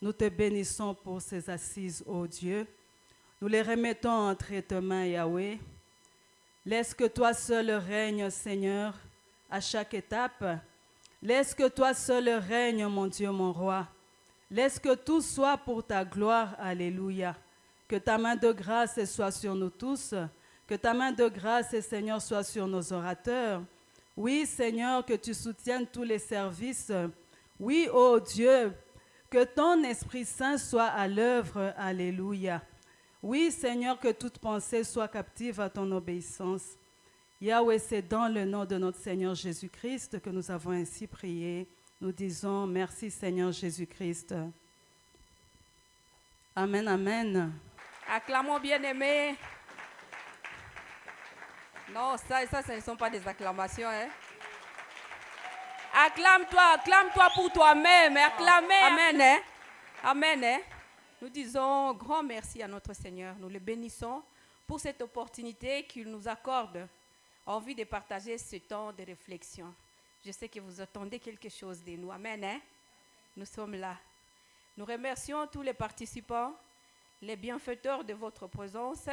Nous te bénissons pour ces assises, ô Dieu. Nous les remettons entre tes mains, Yahweh. Laisse que toi seul règne, Seigneur, à chaque étape. Laisse que toi seul règne, mon Dieu, mon roi. Laisse que tout soit pour ta gloire. Alléluia. Que ta main de grâce soit sur nous tous. Que ta main de grâce, Seigneur, soit sur nos orateurs. Oui, Seigneur, que tu soutiennes tous les services. Oui, ô Dieu, que ton Esprit Saint soit à l'œuvre. Alléluia. Oui, Seigneur, que toute pensée soit captive à ton obéissance. Yahweh, c'est dans le nom de notre Seigneur Jésus-Christ que nous avons ainsi prié. Nous disons merci, Seigneur Jésus-Christ. Amen, amen. Acclamons bien-aimés. Non, ça, ce ne sont pas des acclamations. Hein? Acclame-toi pour toi-même. Acclamez. Amen. Hein? Amen. Hein? Nous disons grand merci à notre Seigneur. Nous le bénissons pour cette opportunité qu'il nous accorde, envie de partager ce temps de réflexion. Je sais que vous attendez quelque chose de nous. Amen. Hein? Nous sommes là. Nous remercions tous les participants, les bienfaiteurs de votre présence,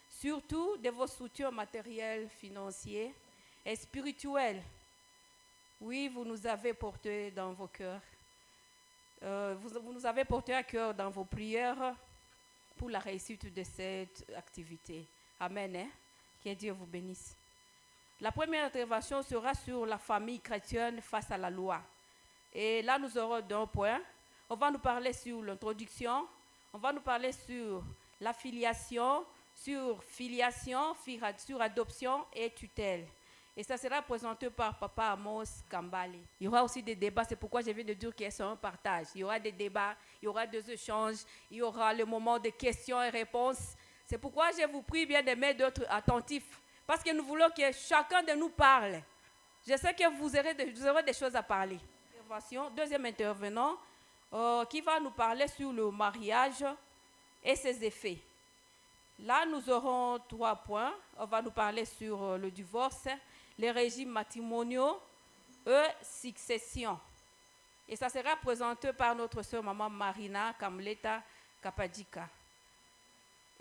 surtout de vos soutiens matériels, financiers et spirituels. Oui, vous nous avez portés dans vos cœurs. Vous nous avez porté à cœur dans vos prières pour la réussite de cette activité. Amen. Hein? Que Dieu vous bénisse. La première intervention sera sur la famille chrétienne face à la loi. Et là, nous aurons deux points. On va nous parler sur l'introduction, on va nous parler sur l'affiliation, sur filiation, sur adoption et tutelle. Et ça sera présenté par Papa Amos Kambali. Il y aura aussi des débats, c'est pourquoi je viens de dire qu'il y a un partage. Il y aura des débats, il y aura des échanges, il y aura le moment de questions et réponses. C'est pourquoi je vous prie bien d'aimer d'être attentifs, parce que nous voulons que chacun de nous parle. Je sais que vous aurez des choses à parler. Deuxième intervenant, qui va nous parler sur le mariage et ses effets. Là, nous aurons 3 points. On va nous parler sur le divorce, les régimes matrimoniaux et succession. Et ça sera présenté par notre sœur maman Marina Kamleta Kapadika.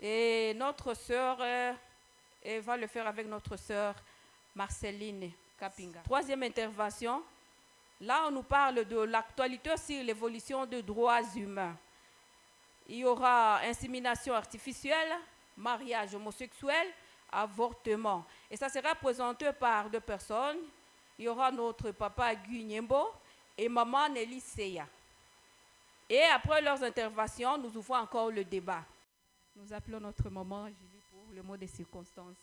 Et notre sœur va le faire avec notre sœur Marceline Kapinga. Troisième intervention. Là, on nous parle de l'actualité sur l'évolution des droits humains. Il y aura insémination artificielle, mariage homosexuel, avortement. Et ça sera présenté par 2 personnes. Il y aura notre papa Guy Nyembo et maman Nelly Seya. Et après leurs interventions, nous ouvrons encore le débat. Nous appelons notre maman Julie pour le mot des circonstances.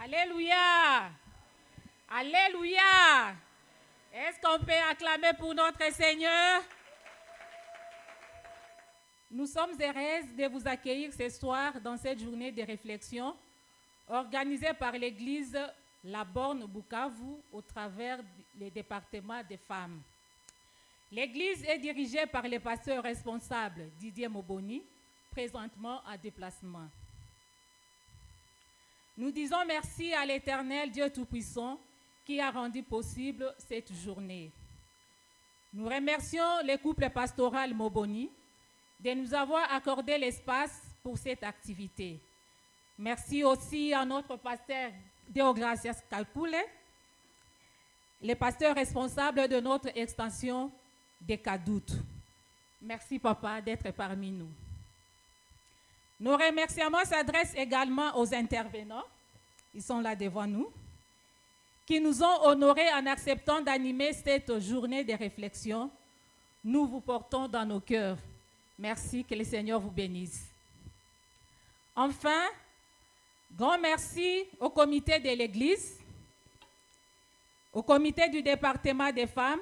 Alléluia! Alléluia! Est-ce qu'on peut acclamer pour notre Seigneur? Nous sommes heureuses de vous accueillir ce soir dans cette journée de réflexion organisée par l'Église La Borne Bukavu au travers du département des femmes. L'Église est dirigée par le pasteur responsable Didier Moboni, présentement en déplacement. Nous disons merci à l'Éternel Dieu Tout-Puissant qui a rendu possible cette journée. Nous remercions le couple pastoral Moboni de nous avoir accordé l'espace pour cette activité. Merci aussi à notre pasteur Deogracias Kalkule, le pasteur responsable de notre extension de Kadout. Merci papa d'être parmi nous. Nos remerciements s'adressent également aux intervenants, ils sont là devant nous, qui nous ont honorés en acceptant d'animer cette journée de réflexion. Nous vous portons dans nos cœurs. Merci, que le Seigneur vous bénisse. Enfin, grand merci au comité de l'Église, au comité du département des femmes,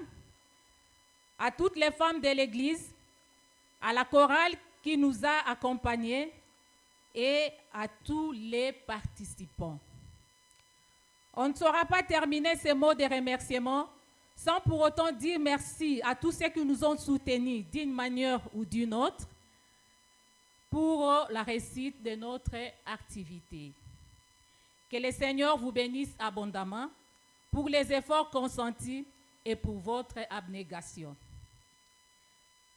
à toutes les femmes de l'Église, à la chorale qui nous a accompagnés et à tous les participants. On ne saura pas terminer ces mots de remerciement sans pour autant dire merci à tous ceux qui nous ont soutenus d'une manière ou d'une autre pour la réussite de notre activité. Que le Seigneur vous bénisse abondamment pour les efforts consentis et pour votre abnégation.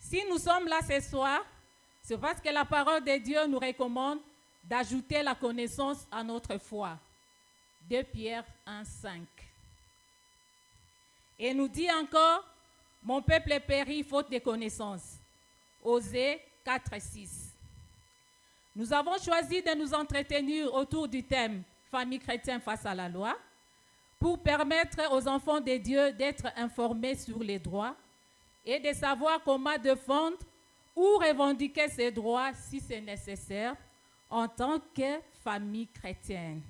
Si nous sommes là ce soir, c'est parce que la parole de Dieu nous recommande d'ajouter la connaissance à notre foi. 2 Pierre 1,5. Et nous dit encore, mon peuple périt faute de connaissances. Osée 4,6. Nous avons choisi de nous entretenir autour du thème famille chrétienne face à la loi pour permettre aux enfants de Dieu d'être informés sur les droits et de savoir comment défendre ou revendiquer ces droits si c'est nécessaire en tant que famille chrétienne.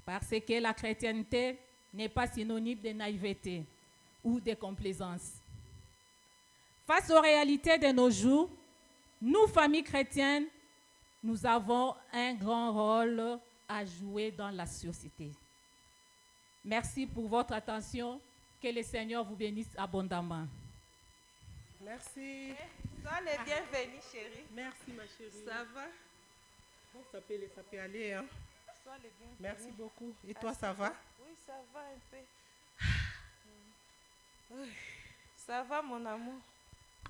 Parce que la chrétienté n'est pas synonyme de naïveté ou de complaisance. Face aux réalités de nos jours, nous, familles chrétiennes, nous avons un grand rôle à jouer dans la société. Merci pour votre attention. Que le Seigneur vous bénisse abondamment. Merci. Sois les bienvenus, chérie. Merci, ma chérie. Ça va? Bon, ça peut aller, hein? Sois les bienvenus. Merci beaucoup. Et toi, ça va? Oui, ça va un peu. Oui. Ça va, mon amour?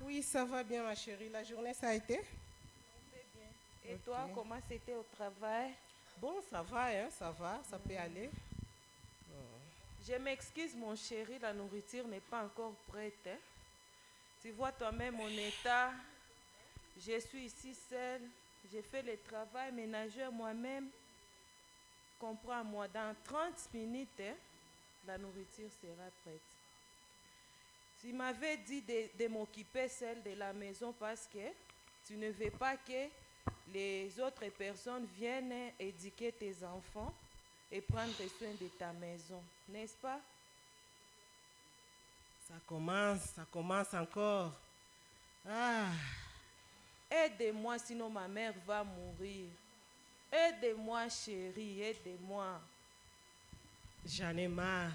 Oui, ça va bien, ma chérie. La journée, ça a été? Et Ok. toi, comment c'était au travail? Bon, ça va, hein? Ça va, ça peut aller. Je m'excuse, mon chéri, la nourriture n'est pas encore prête. Hein? Tu vois toi-même mon état. Je suis ici seule. J'ai fait le travail ménageur moi-même. Comprends-moi, dans 30 minutes, hein, la nourriture sera prête. Tu m'avais dit de m'occuper seule de la maison parce que tu ne veux pas que les autres personnes viennent éduquer tes enfants et prendre soin de ta maison, n'est-ce pas? Ça commence encore. Ah, Aide-moi, sinon ma mère va mourir. Aide-moi, chérie, aide-moi. j'en ai marre.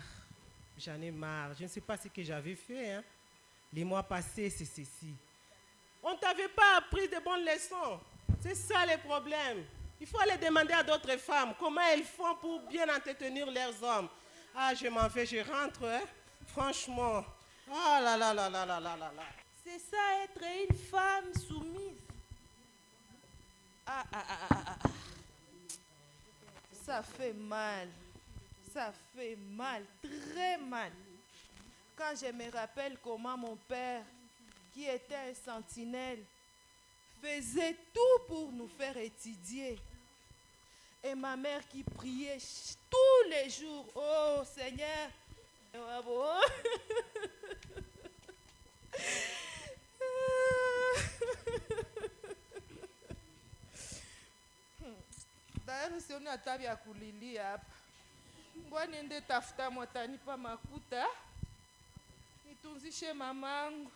J'en ai marre. Je ne sais pas ce que j'avais fait, hein. Les mois passés, c'est ceci. On ne t'avait pas appris de bonnes leçons. C'est ça le problème. Il faut aller demander à d'autres femmes comment elles font pour bien entretenir leurs hommes. Ah, je m'en vais, je rentre, hein. Franchement. Ah là là là là là là là là. C'est ça, être une femme soumise. Ah. Ça fait mal. Ça fait mal, très mal. Quand je me rappelle comment mon père, qui était un sentinelle, faisait tout pour nous faire étudier. Et ma mère qui priait tous les jours. Oh Seigneur. D'ailleurs, si on a tabi ya kulilia hapa. Ngoja niende tafuta mwatanipa makuta. Nitunzishe mamangu.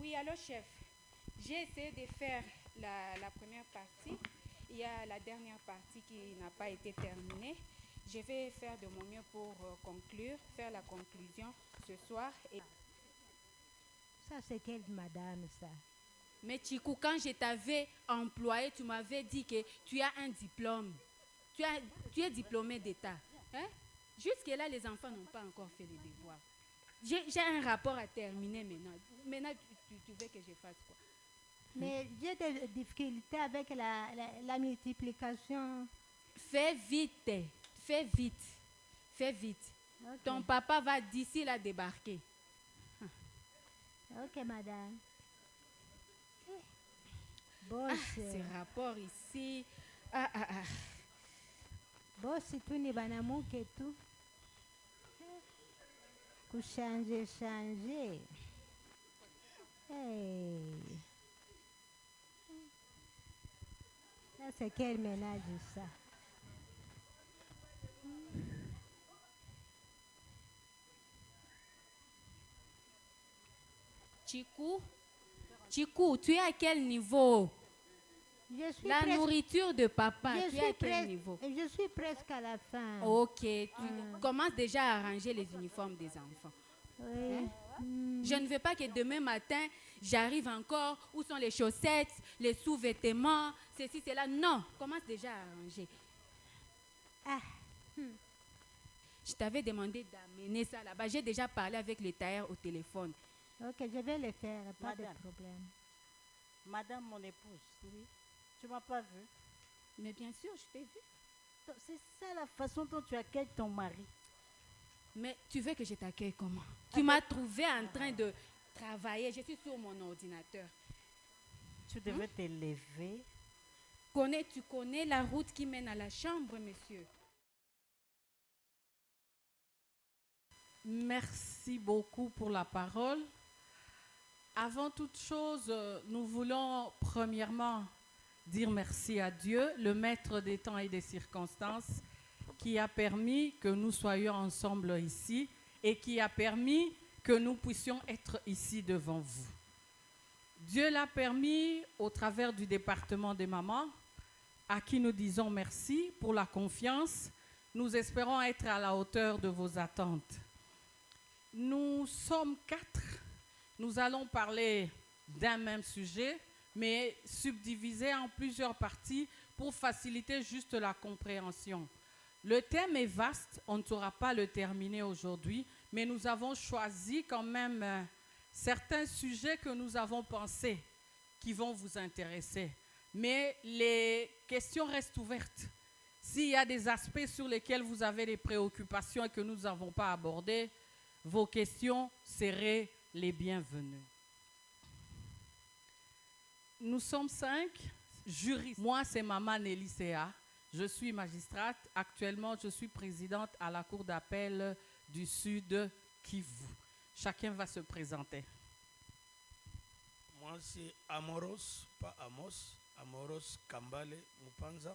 Oui, alors chef, j'ai essayé de faire la première partie. Il y a la dernière partie qui n'a pas été terminée. Je vais faire de mon mieux pour conclure, faire la conclusion ce soir. Et... Ça, c'est quelle madame, ça? Mais Chikou, quand je t'avais employé, tu m'avais dit que tu as un diplôme. Tu es diplômé d'État. Hein? Jusque-là, les enfants n'ont pas encore fait les devoirs. J'ai un rapport à terminer maintenant. Maintenant, tu veux que je fasse quoi? Mais j'ai des difficultés avec la multiplication. Fais vite. Fais vite. Okay. Ton papa va d'ici là débarquer. Ok, madame. Boss. Ces rapports ici. Boss, tu ni banamuke tu. Changer. Hey. Ça, c'est quel ménage, ça? Chikou, tu es à quel niveau? Je suis La nourriture de papa, tu es à quel niveau? Je suis presque à la fin. Ok, tu commences déjà à arranger les uniformes des enfants. Oui. Hein? Je ne veux pas que demain matin, j'arrive encore, où sont les chaussettes, les sous-vêtements, ceci, cela. Non, commence déjà à arranger. Je t'avais demandé d'amener ça là-bas. J'ai déjà parlé avec le tailleur au téléphone. Ok, je vais le faire, pas Madame. de problème. Madame, mon épouse, Oui. tu m'as pas vu. Mais bien sûr, je t'ai vu. C'est ça la façon dont tu accueilles ton mari. Mais tu veux que je t'accueille comment? Tu m'as trouvé en train de travailler. Je suis sur mon ordinateur. Tu devais te lever. Tu connais la route qui mène à la chambre, monsieur. Merci beaucoup pour la parole. Avant toute chose, nous voulons premièrement dire merci à Dieu, le maître des temps et des circonstances, qui a permis que nous soyons ensemble ici et qui a permis que nous puissions être ici devant vous. Dieu l'a permis au travers du département des mamans, à qui nous disons merci pour la confiance. Nous espérons être à la hauteur de vos attentes. Nous sommes 4. Nous allons parler d'un même sujet, mais subdivisé en plusieurs parties pour faciliter juste la compréhension. Le thème est vaste, on ne saura pas le terminer aujourd'hui, mais nous avons choisi quand même certains sujets que nous avons pensés qui vont vous intéresser. Mais les questions restent ouvertes. S'il y a des aspects sur lesquels vous avez des préoccupations et que nous n'avons pas abordés, vos questions seraient les bienvenues. Nous sommes 5 juristes. Moi, c'est Maman Nelly Sea. Je suis magistrate. Actuellement, je suis présidente à la Cour d'appel du Sud Kivu. Chacun va se présenter. Moi, c'est Amoros, pas Amos. Amoros Kambale Mupanza.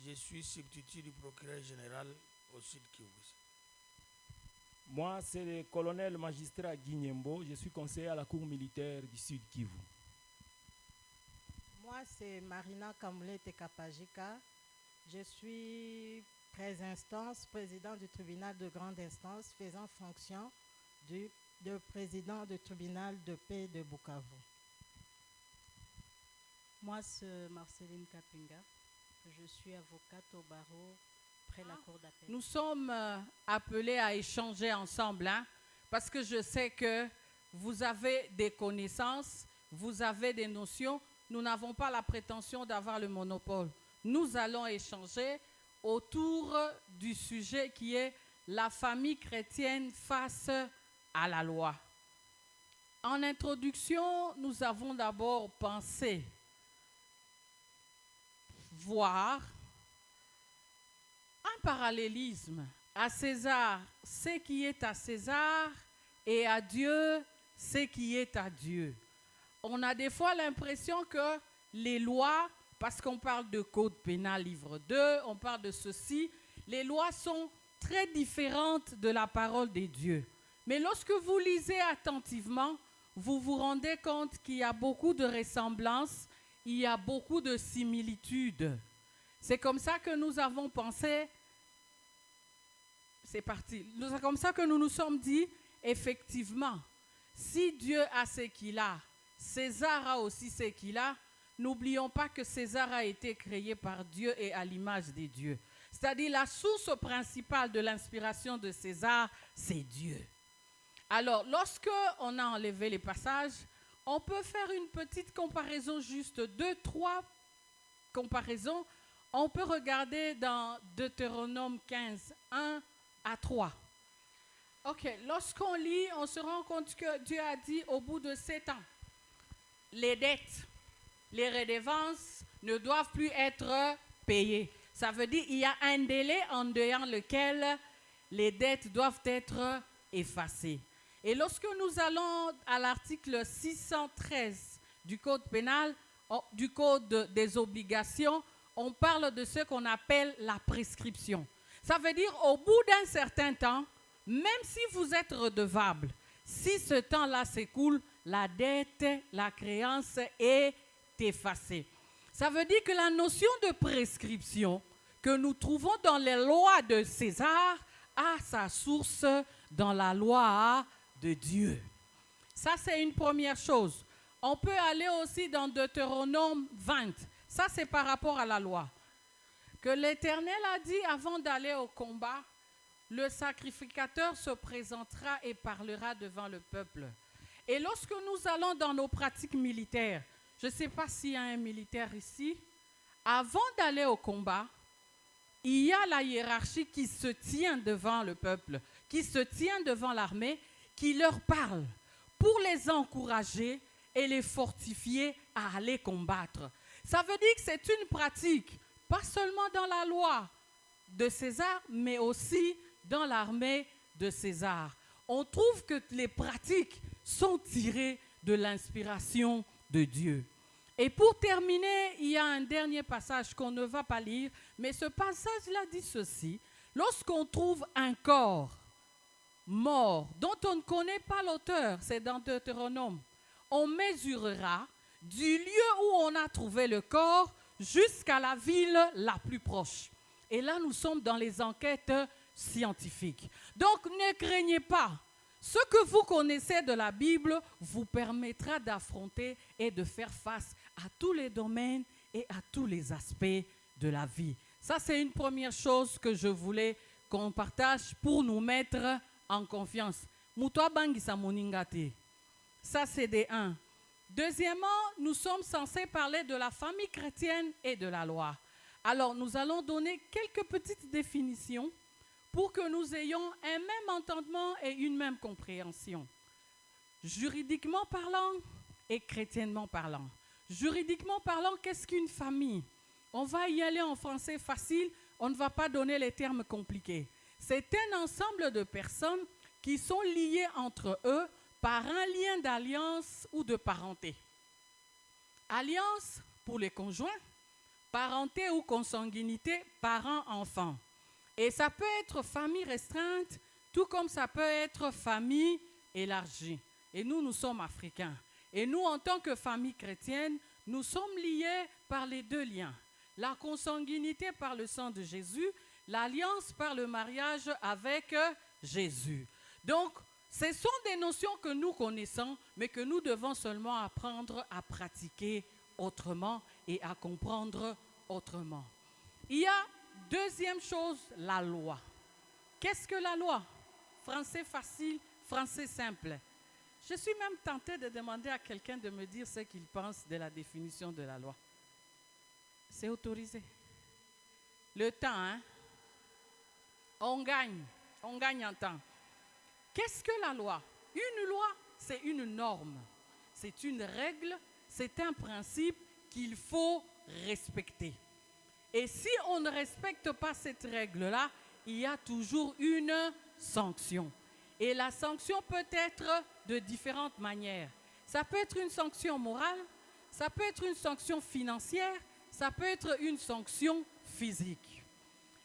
Je suis substitut du procureur général au Sud Kivu. Moi, c'est le colonel magistrat Guignembo. Je suis conseiller à la Cour militaire du Sud Kivu. Moi, c'est Marina Kamulete Kapajika. Je suis pré-instance, président du tribunal de grande instance, faisant fonction de président du tribunal de paix de Bukavu. Moi, c'est Marceline Kapinga. Je suis avocate au barreau près la cour d'appel. Nous sommes appelés à échanger ensemble, parce que je sais que vous avez des connaissances, vous avez des notions. Nous n'avons pas la prétention d'avoir le monopole. Nous allons échanger autour du sujet qui est la famille chrétienne face à la loi. En introduction, nous avons d'abord pensé voir un parallélisme à César, ce qui est à César, et à Dieu, ce qui est à Dieu. On a des fois l'impression que les lois, parce qu'on parle de code pénal livre 2, on parle de ceci, les lois sont très différentes de la parole de Dieu. Mais lorsque vous lisez attentivement, vous vous rendez compte qu'il y a beaucoup de ressemblances, il y a beaucoup de similitudes. C'est comme ça que nous avons pensé, c'est parti, c'est comme ça que nous nous sommes dit, effectivement, si Dieu a ce qu'il a, César a aussi ce qu'il a, n'oublions pas que César a été créé par Dieu et à l'image de Dieu. C'est-à-dire la source principale de l'inspiration de César, c'est Dieu. Alors, lorsque on a enlevé les passages, on peut faire une petite comparaison, juste 2-3 comparaisons. On peut regarder dans Deutéronome 15, 1 à 3. Ok, lorsqu'on lit, on se rend compte que Dieu a dit au bout de 7 ans, les dettes, les redevances ne doivent plus être payées. Ça veut dire qu'il y a un délai en dedans lequel les dettes doivent être effacées. Et lorsque nous allons à l'article 613 du Code pénal, du Code des obligations, on parle de ce qu'on appelle la prescription. Ça veut dire au bout d'un certain temps, même si vous êtes redevable, si ce temps-là s'écoule, la dette, la créance est effacée. Ça veut dire que la notion de prescription que nous trouvons dans les lois de César a sa source dans la loi de Dieu. Ça, c'est une première chose. On peut aller aussi dans Deutéronome 20. Ça, c'est par rapport à la loi. Que l'Éternel a dit avant d'aller au combat, le sacrificateur se présentera et parlera devant le peuple. Et lorsque nous allons dans nos pratiques militaires, je ne sais pas s'il y a un militaire ici, avant d'aller au combat, il y a la hiérarchie qui se tient devant le peuple, qui se tient devant l'armée, qui leur parle pour les encourager et les fortifier à aller combattre. Ça veut dire que c'est une pratique, pas seulement dans la loi de César, mais aussi dans l'armée de César. On trouve que les pratiques sont tirées de l'inspiration de Dieu. Et pour terminer, il y a un dernier passage qu'on ne va pas lire, mais ce passage-là dit ceci. Lorsqu'on trouve un corps mort dont on ne connaît pas l'auteur, c'est dans Deutéronome, on mesurera du lieu où on a trouvé le corps jusqu'à la ville la plus proche. Et là, nous sommes dans les enquêtes scientifiques. Donc, ne craignez pas. Ce que vous connaissez de la Bible vous permettra d'affronter et de faire face à tous les domaines et à tous les aspects de la vie. Ça, c'est une première chose que je voulais qu'on partage pour nous mettre en confiance. Ça, c'est des 1. Deuxièmement, nous sommes censés parler de la famille chrétienne et de la loi. Alors, nous allons donner quelques petites définitions pour que nous ayons un même entendement et une même compréhension. Juridiquement parlant et chrétiennement parlant. Juridiquement parlant, qu'est-ce qu'une famille? On va y aller en français facile, on ne va pas donner les termes compliqués. C'est un ensemble de personnes qui sont liées entre eux par un lien d'alliance ou de parenté. Alliance pour les conjoints, parenté ou consanguinité, parents-enfants. Et ça peut être famille restreinte, tout comme ça peut être famille élargie. Et nous, nous sommes africains. Et nous, en tant que famille chrétienne, nous sommes liés par les deux liens. La consanguinité par le sang de Jésus, l'alliance par le mariage avec Jésus. Donc, ce sont des notions que nous connaissons, mais que nous devons seulement apprendre à pratiquer autrement et à comprendre autrement. Il y a deuxième chose, la loi. Qu'est-ce que la loi? Français facile, français simple. Je suis même tentée de demander à quelqu'un de me dire ce qu'il pense de la définition de la loi. C'est autorisé. Le temps, hein? On gagne en temps. Qu'est-ce que la loi? Une loi, c'est une norme, c'est une règle, c'est un principe qu'il faut respecter. Et si on ne respecte pas cette règle-là, il y a toujours une sanction. Et la sanction peut être de différentes manières. Ça peut être une sanction morale, ça peut être une sanction financière, ça peut être une sanction physique.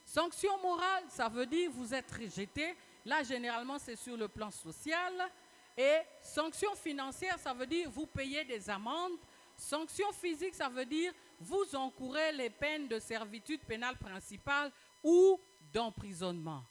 Sanction morale, ça veut dire vous êtes rejeté. Là, généralement, c'est sur le plan social. Et sanction financière, ça veut dire vous payez des amendes. Sanction physique, ça veut dire vous encourez les peines de servitude pénale principale ou d'emprisonnement.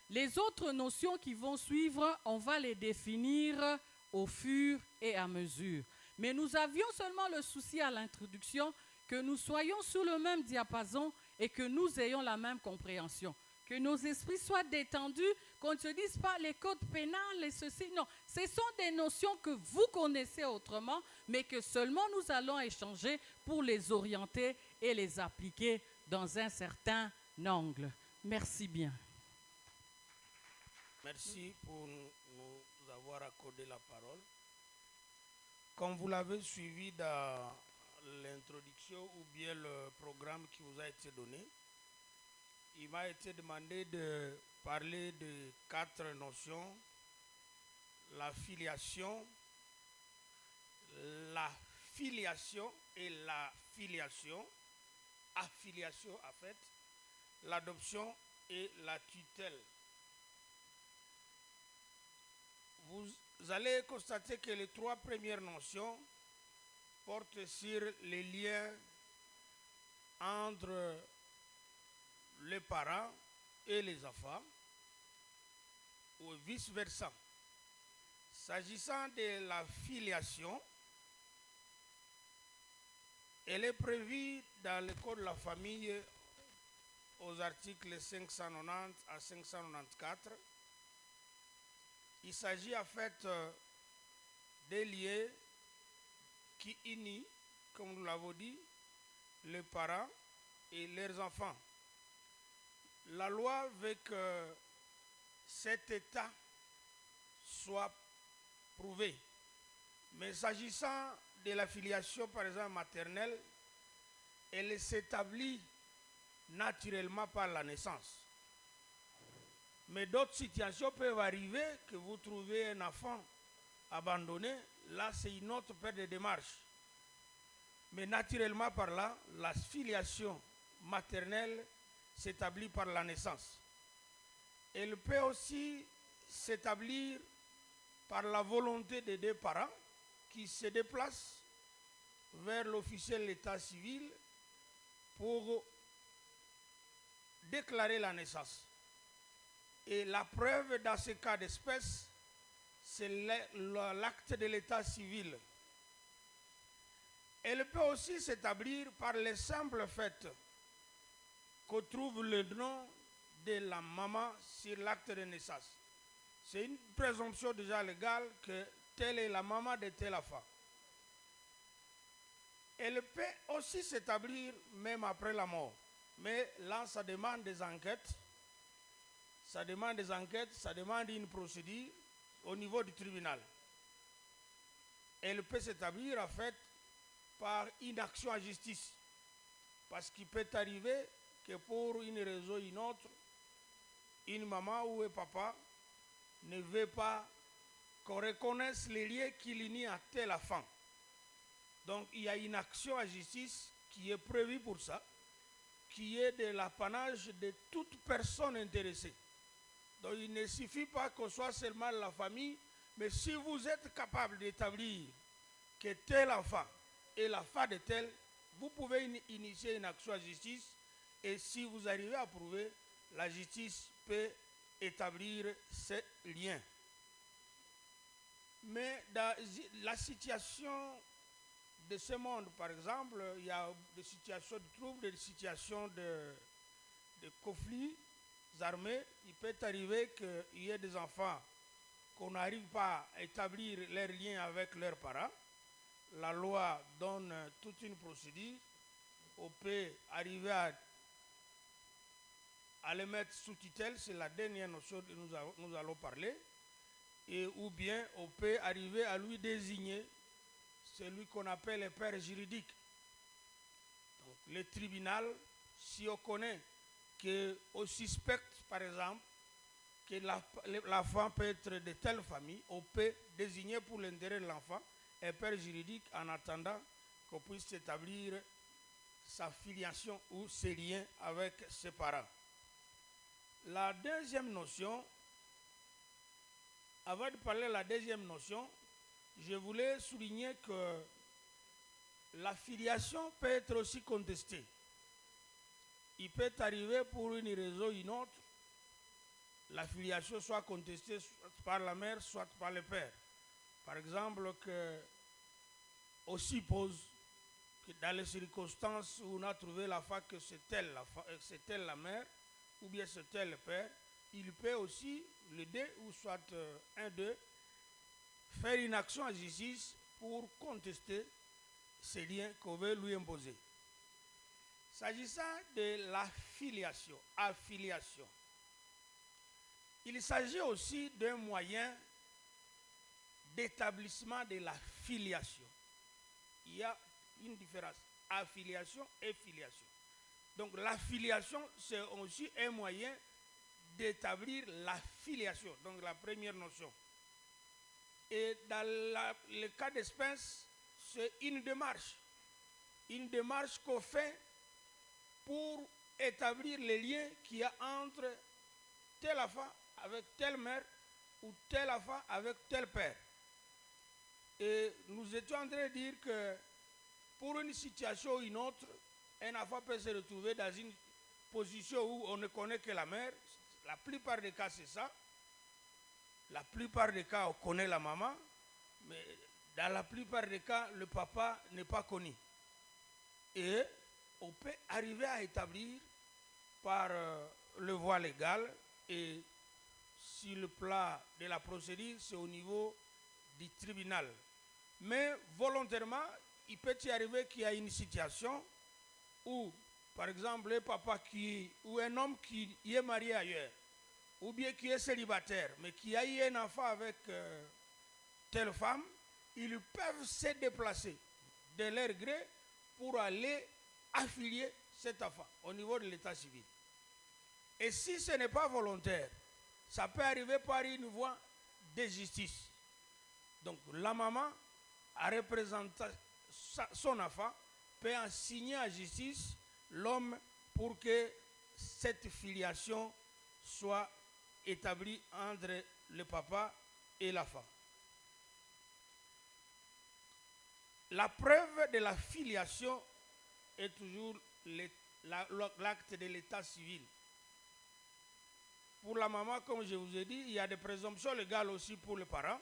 Les autres notions qui vont suivre, on va les définir au fur et à mesure. Mais nous avions seulement le souci à l'introduction que nous soyons sur le même diapason et que nous ayons la même compréhension. Que nos esprits soient détendus, qu'on ne se dise pas les codes pénals et ceci. Non, ce sont des notions que vous connaissez autrement, mais que seulement nous allons échanger pour les orienter et les appliquer dans un certain angle. Merci bien. Merci pour nous avoir accordé la parole. Comme vous l'avez suivi dans l'introduction ou bien le programme qui vous a été donné, il m'a été demandé de parler de 4 notions: la filiation et la filiation, affiliation en fait, l'adoption et la tutelle. Vous allez constater que les 3 premières notions portent sur les liens entre les parents et les enfants, ou vice-versa. S'agissant de la filiation, elle est prévue dans le Code de la famille aux articles 590 à 594. Il s'agit en fait des liens qui unissent, comme nous l'avons dit, les parents et leurs enfants. La loi veut que cet état soit prouvé. Mais s'agissant de la filiation, par exemple, maternelle, elle s'établit naturellement par la naissance. Mais d'autres situations peuvent arriver que vous trouvez un enfant abandonné. Là, c'est une autre paire de démarches. Mais naturellement par là, la filiation maternelle s'établit par la naissance. Elle peut aussi s'établir par la volonté des deux parents qui se déplacent vers l'officiel de l'état civil pour déclarer la naissance. Et la preuve dans ce cas d'espèce, c'est l'acte de l'état civil. Elle peut aussi s'établir par le simple fait qu'on trouve le nom de la maman sur l'acte de naissance. C'est une présomption déjà légale que telle est la maman de telle enfant. Elle peut aussi s'établir même après la mort. Mais là, ça demande des enquêtes. Ça demande une procédure au niveau du tribunal. Elle peut s'établir en fait par une action en justice. Parce qu'il peut arriver que pour une raison ou une autre, une maman ou un papa ne veut pas qu'on reconnaisse les liens qui l'unissent à tel enfant. Donc il y a une action en justice qui est prévue pour ça, qui est de l'apanage de toute personne intéressée. Donc il ne suffit pas qu'on soit seulement la famille, mais si vous êtes capable d'établir que tel enfant est l'enfant de tel, vous pouvez initier une action en justice et si vous arrivez à prouver, la justice peut établir ces liens. Mais dans la situation de ce monde, par exemple, il y a des situations de troubles, des situations de conflits armés. Il peut arriver qu'il y ait des enfants qu'on n'arrive pas à établir leurs liens avec leurs parents. La loi donne toute une procédure. On peut arriver à les mettre sous tutelle, c'est la dernière notion que nous allons parler. Et ou bien on peut arriver à lui désigner celui qu'on appelle le père juridique. Donc, le tribunal, si on connaît qu'on suspecte, par exemple, que l'enfant peut être de telle famille, on peut désigner pour l'intérêt de l'enfant un père juridique en attendant qu'on puisse établir sa filiation ou ses liens avec ses parents. La deuxième notion, avant de parler de la deuxième notion, je voulais souligner que la filiation peut être aussi contestée. Il peut arriver pour une raison ou une autre, la filiation soit contestée soit par la mère, soit par le père. Par exemple, on suppose que dans les circonstances où on a trouvé l'enfant que c'est elle la mère, ou bien c'est elle le père, il peut aussi, les deux, ou soit un d'eux, faire une action en justice pour contester ces liens qu'on veut lui imposer. S'agissant de la affiliation, il s'agit aussi d'un moyen d'établissement de la filiation. Il y a une différence, affiliation et filiation. Donc la filiation, c'est aussi un moyen d'établir la filiation, donc la première notion. Et dans le cas d'espèce, c'est une démarche qu'on fait pour établir les liens qu'il y a entre tel enfant avec telle mère ou tel enfant avec tel père. Et nous étions en train de dire que pour une situation ou une autre, un enfant peut se retrouver dans une position où on ne connaît que la mère. La plupart des cas, c'est ça. La plupart des cas, on connaît la maman, mais dans la plupart des cas, le papa n'est pas connu. Et on peut arriver à établir par le voie légal et sur le plan de la procédure, c'est au niveau du tribunal. Mais volontairement, il peut y arriver qu'il y a une situation où, par exemple, un papa ou un homme qui est marié ailleurs, ou bien qui est célibataire, mais qui a eu un enfant avec telle femme, ils peuvent se déplacer de leur gré pour aller affilier cet enfant au niveau de l'état civil. Et si ce n'est pas volontaire, ça peut arriver par une voie de justice. Donc la maman, en représentant son enfant, peut en signer à justice l'homme pour que cette filiation soit établie entre le papa et la femme. La preuve de la filiation est toujours l'acte de l'état civil. Pour la maman, comme je vous ai dit, il y a des présomptions légales aussi pour les parents,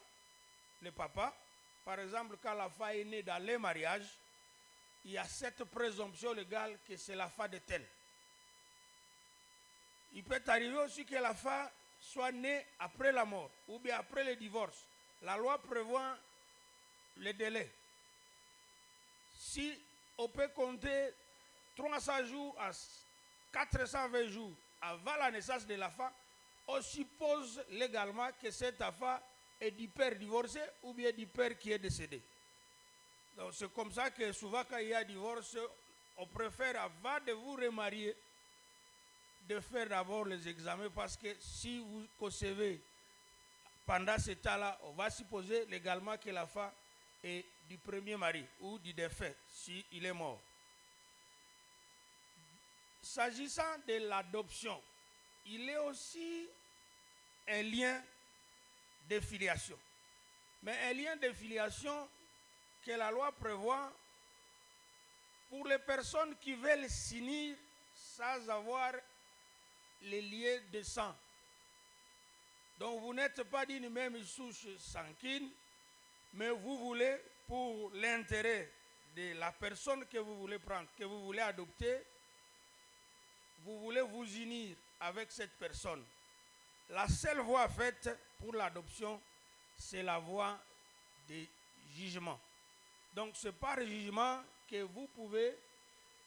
les papas. Par exemple, quand la femme est née dans les mariages, il y a cette présomption légale que c'est la femme de tel. Il peut arriver aussi que la femme soit née après la mort ou bien après le divorce. La loi prévoit le délai. Si on peut compter 300 jours à 420 jours avant la naissance de la femme, on suppose légalement que cet enfant est du père divorcé ou bien du père qui est décédé. Donc c'est comme ça que souvent quand il y a divorce, on préfère avant de vous remarier, de faire d'abord les examens parce que si vous concevez pendant ce temps-là, on va supposer légalement que la femme est du premier mari ou du défunt s'il est mort. S'agissant de l'adoption, il est aussi un lien de filiation. Mais un lien de filiation que la loi prévoit pour les personnes qui veulent s'unir sans avoir les liens de sang. Donc vous n'êtes pas d'une même souche sanguine, mais vous voulez, pour l'intérêt de la personne que vous voulez prendre, que vous voulez adopter, vous voulez vous unir avec cette personne. La seule voie faite pour l'adoption, c'est la voie du jugement. Donc c'est par jugement que vous pouvez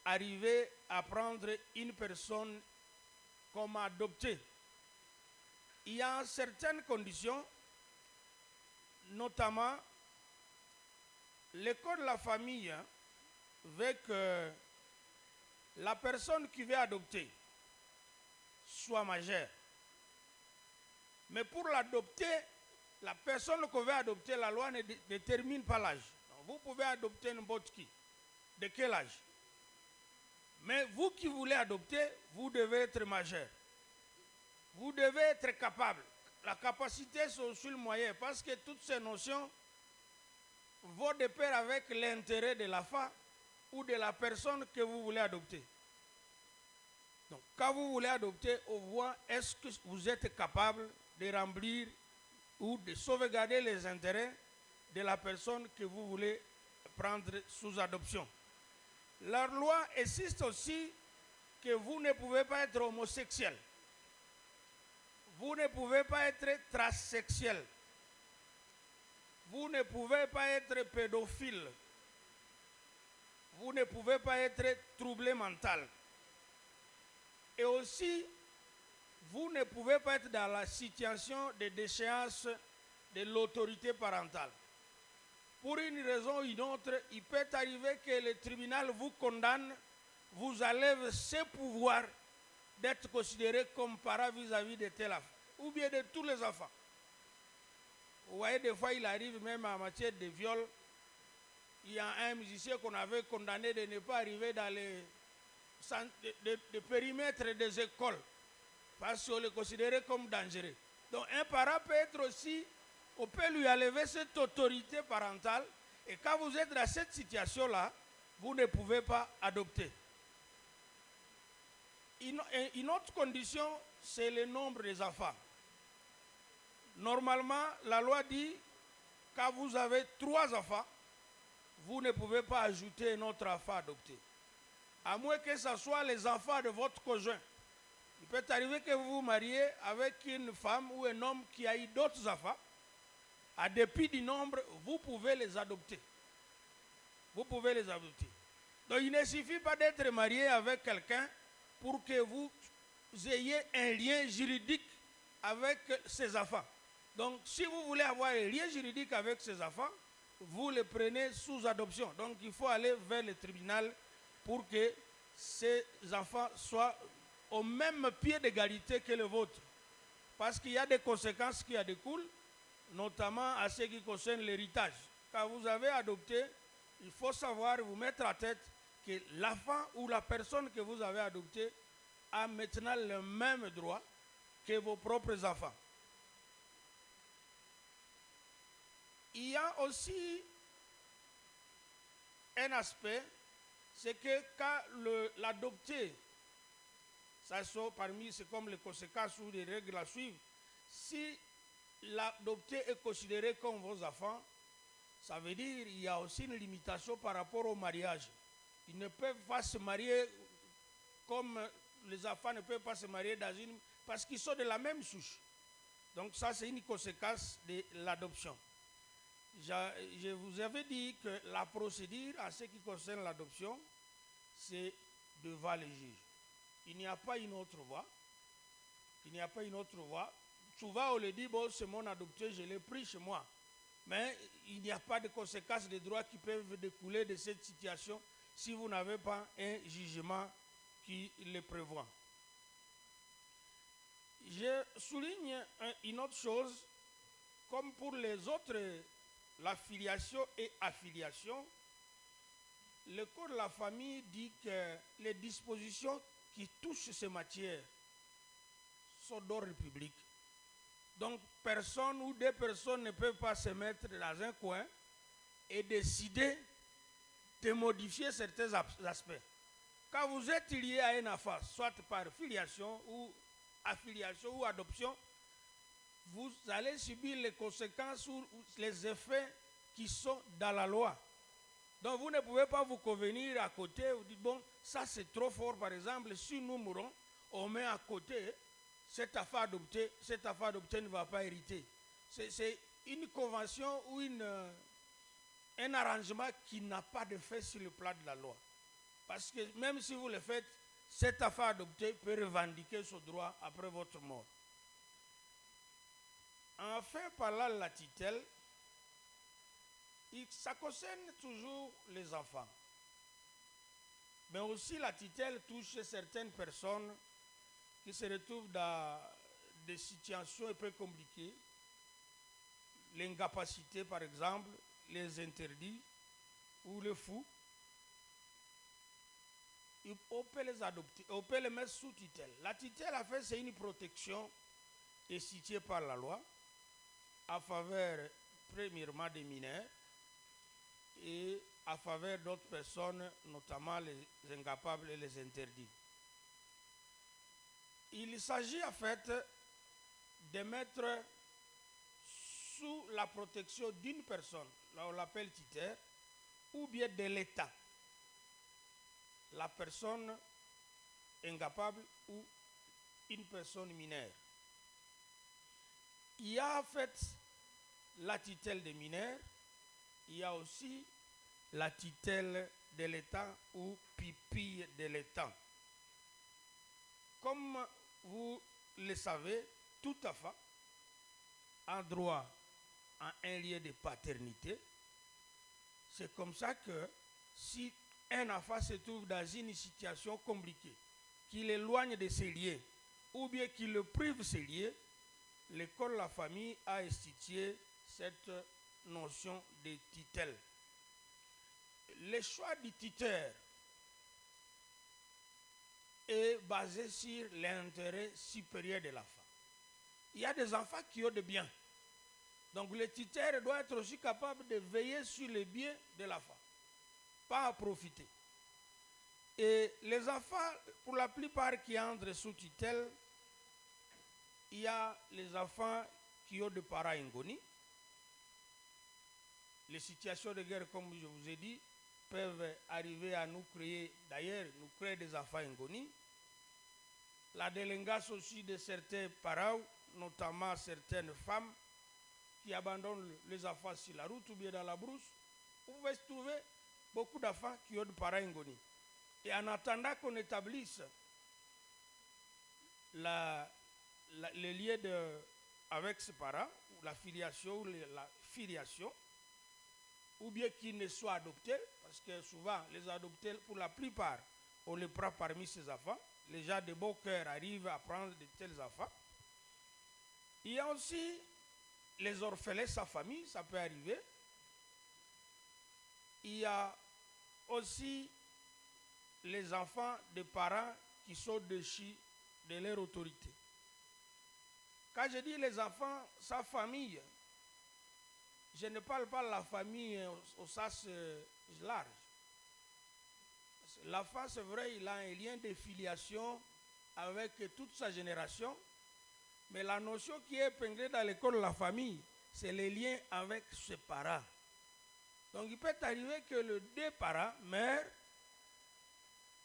arriver à prendre une personne comme adoptée. Il y a certaines conditions, notamment le code de la famille veut que la personne qui veut adopter soit majeure. Mais pour l'adopter, la personne qu'on veut adopter, la loi ne détermine pas l'âge. Vous pouvez adopter n'importe qui. De quel âge? Mais vous qui voulez adopter, vous devez être majeur. Vous devez être capable. La capacité, c'est aussi le moyen, parce que toutes ces notions vont de pair avec l'intérêt de la femme ou de la personne que vous voulez adopter. Donc, quand vous voulez adopter, on voit est-ce que vous êtes capable de remplir ou de sauvegarder les intérêts de la personne que vous voulez prendre sous adoption. La loi insiste aussi que vous ne pouvez pas être homosexuel. Vous ne pouvez pas être transsexuel. Vous ne pouvez pas être pédophile. Vous ne pouvez pas être troublé mental. Et aussi, vous ne pouvez pas être dans la situation de déchéance de l'autorité parentale. Pour une raison ou une autre, il peut arriver que le tribunal vous condamne, vous enlève ses pouvoirs d'être considéré comme parent vis-à-vis de tel enfant, ou bien de tous les enfants. Vous voyez, des fois, il arrive même en matière de viol. Il y a un musicien qu'on avait condamné de ne pas arriver dans les périmètres des écoles, parce qu'on le considérait comme dangereux. Donc un parent peut être aussi, on peut lui enlever cette autorité parentale, et quand vous êtes dans cette situation-là, vous ne pouvez pas adopter. Une autre condition, c'est le nombre des enfants. Normalement, la loi dit, quand vous avez 3 enfants, vous ne pouvez pas ajouter un autre enfant adopté. À moins que ce soit les enfants de votre conjoint. Il peut arriver que vous vous mariez avec une femme ou un homme qui a eu d'autres enfants. à dépit du nombre, vous pouvez les adopter. Vous pouvez les adopter. Donc il ne suffit pas d'être marié avec quelqu'un pour que vous ayez un lien juridique avec ses enfants. Donc si vous voulez avoir un lien juridique avec ses enfants, vous les prenez sous adoption. Donc il faut aller vers le tribunal pour que ces enfants soient au même pied d'égalité que le vôtre. Parce qu'il y a des conséquences qui en découlent, notamment à ce qui concerne l'héritage. Quand vous avez adopté, il faut savoir, vous mettre à tête que l'enfant ou la personne que vous avez adoptée a maintenant le même droit que vos propres enfants. Il y a aussi un aspect, c'est que quand l'adopté, ça sort parmi, c'est comme les conséquences ou les règles à suivre, si l'adopté est considéré comme vos enfants, ça veut dire qu'il y a aussi une limitation par rapport au mariage. Ils ne peuvent pas se marier comme les enfants ne peuvent pas se marier parce qu'ils sont de la même souche. Donc ça, c'est une conséquence de l'adoption. Je vous avais dit que la procédure en ce qui concerne l'adoption, c'est devant les juges. Il n'y a pas une autre voie. Il n'y a pas une autre voie. Souvent, on le dit, bon, c'est mon adopté, je l'ai pris chez moi. Mais il n'y a pas de conséquences de droit qui peuvent découler de cette situation si vous n'avez pas un jugement qui le prévoit. Je souligne une autre chose, comme pour les autres, la filiation et affiliation, le Code de la famille dit que les dispositions qui touchent ces matières sont d'ordre public. Donc, personne ou des personnes ne peuvent pas se mettre dans un coin et décider de modifier certains aspects. Quand vous êtes lié à un enfant, soit par filiation ou affiliation ou adoption, vous allez subir les conséquences ou les effets qui sont dans la loi. Donc, vous ne pouvez pas vous convenir à côté, vous dites, bon, ça c'est trop fort, par exemple, si nous mourons, on met à côté cet enfant adopté ne va pas hériter. C'est une convention ou un arrangement qui n'a pas de fait sur le plan de la loi. Parce que même si vous le faites, cet enfant adopté peut revendiquer son droit après votre mort. Enfin, parlant de la tutelle, ça concerne toujours les enfants. Mais aussi la tutelle touche certaines personnes qui se retrouvent dans des situations un peu compliquées. L'incapacité, par exemple, les interdits ou le fou. On peut les adopter, on peut les mettre sous tutelle. La tutelle, en fait, c'est une protection instituée par la loi en faveur, premièrement, des mineurs et en faveur d'autres personnes, notamment les incapables et les interdits. Il s'agit en fait de mettre sous la protection d'une personne, là on l'appelle tuteur, ou bien de l'État, la personne incapable ou une personne mineure. Il y a en fait la tutelle des mineurs, il y a aussi la tutelle de l'État ou pupille de l'État. Comme vous le savez, tout enfant a droit à un lien de paternité. C'est comme ça que si un enfant se trouve dans une situation compliquée, qu'il éloigne de ses liens ou bien qu'il le prive de ses liens, l'école de la famille a institué cette notion de tutelle. Le choix du tuteur est basé sur l'intérêt supérieur de l'enfant. Il y a des enfants qui ont des biens. Donc le tuteur doit être aussi capable de veiller sur les biens de l'enfant, pas à profiter. Et les enfants, pour la plupart qui entrent sous tutelle, il y a les enfants qui ont des parents inconnus. Les situations de guerre, comme je vous ai dit, peuvent arriver à nous créer, d'ailleurs, nous créer des enfants inconnus. La délinquance aussi de certains parents, notamment certaines femmes, qui abandonnent les enfants sur la route ou bien dans la brousse, vous pouvez trouver beaucoup d'enfants qui ont des parents inconnus. Et en attendant qu'on établisse le lien avec ses parents, ou la filiation, ou la filiation, ou bien qu'ils ne soient adoptés, parce que souvent les adoptés, pour la plupart, on les prend parmi ces enfants. Les gens de bon cœur arrivent à prendre de tels enfants. Il y a aussi les orphelins sans famille, ça peut arriver. Il y a aussi les enfants de parents qui sont déchus de leur autorité. Quand je dis les enfants sans famille, je ne parle pas de la famille au sens large. L'enfant, c'est vrai, il a un lien de filiation avec toute sa génération, mais la notion qui est épinglée dans l'école de la famille, c'est le lien avec ses parents. Donc il peut arriver que les deux parents meurent,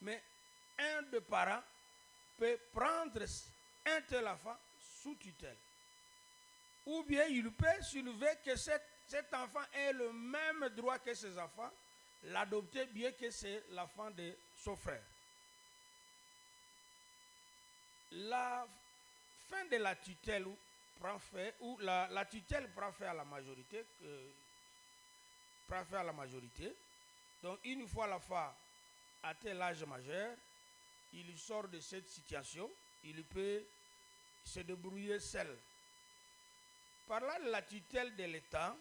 mais un des parents peut prendre un tel enfant sous tutelle. Ou bien il peut soulever que cet enfant ait le même droit que ses enfants, l'adopter bien que c'est l'enfant de son frère. La fin de la tutelle prend fait, ou la tutelle prend fait à la majorité, Donc une fois l'enfant atteint l'âge majeur, il sort de cette situation, il peut se débrouiller seul. Par là, la tutelle de l'État,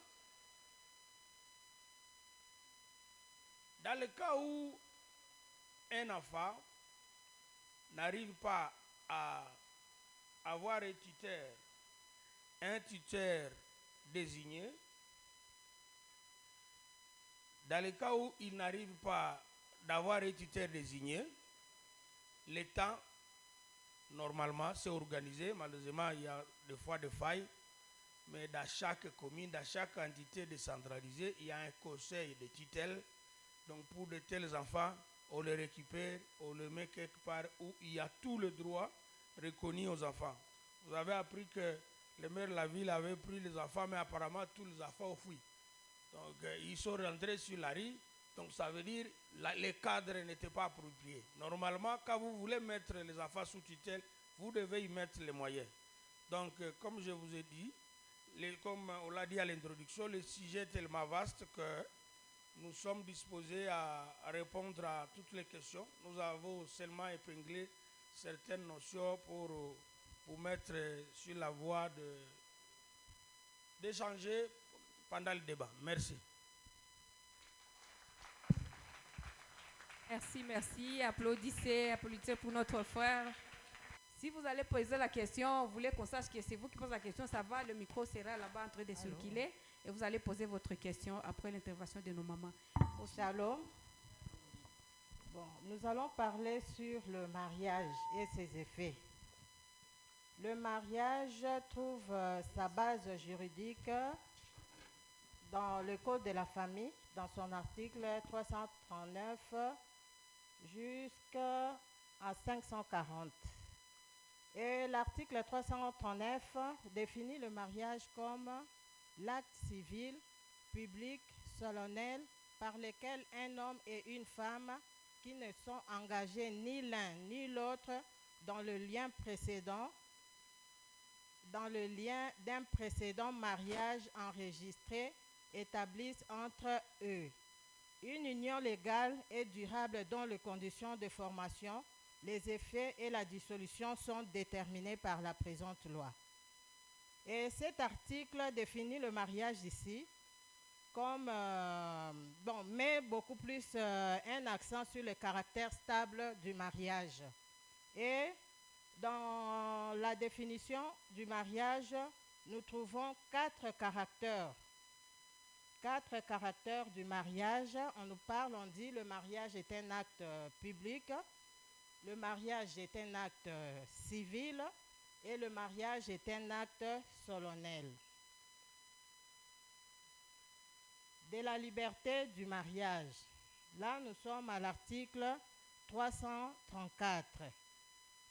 dans le cas où un enfant n'arrive pas à avoir un tuteur désigné, dans le cas où il n'arrive pas d'avoir un tuteur désigné, l'État, normalement, s'est organisé. Malheureusement, il y a des fois des failles, mais dans chaque commune, dans chaque entité décentralisée, il y a un conseil de tutelle. Donc pour de tels enfants, on les récupère, on les met quelque part où il y a tout le droit reconnu aux enfants. Vous avez appris que le maire de la ville avait pris les enfants, mais apparemment tous les enfants ont fui. Donc ils sont rentrés sur la rue, donc ça veut dire que les cadres n'étaient pas appropriés. Normalement, quand vous voulez mettre les enfants sous tutelle, vous devez y mettre les moyens. Donc comme je vous ai dit, comme on l'a dit à l'introduction, le sujet est tellement vaste que nous sommes disposés à répondre à toutes les questions. Nous avons seulement épinglé certaines notions pour mettre sur la voie d'échanger pendant le débat. Merci. Merci. Applaudissez pour notre frère. Si vous allez poser la question, vous voulez qu'on sache que c'est vous qui posez la question, ça va, le micro sera là-bas en train de circuler et vous allez poser votre question après l'intervention de nos mamans. Shalom. Bon, nous allons parler sur le mariage et ses effets. Le mariage trouve sa base juridique dans le Code de la famille, dans son article 339 jusqu'à 540. Et l'article 339 définit le mariage comme l'acte civil, public, solennel, par lequel un homme et une femme qui ne sont engagés ni l'un ni l'autre dans le lien d'un précédent mariage enregistré établissent entre eux une union légale et durable dont les conditions de formation, les effets et la dissolution sont déterminés par la présente loi. Et cet article définit le mariage ici comme, met beaucoup plus un accent sur le caractère stable du mariage. Et dans la définition du mariage, nous trouvons 4 caractères. 4 caractères du mariage. On dit le mariage est un acte public, le mariage est un acte civil et le mariage est un acte solennel. De la liberté du mariage. Là, nous sommes à l'article 334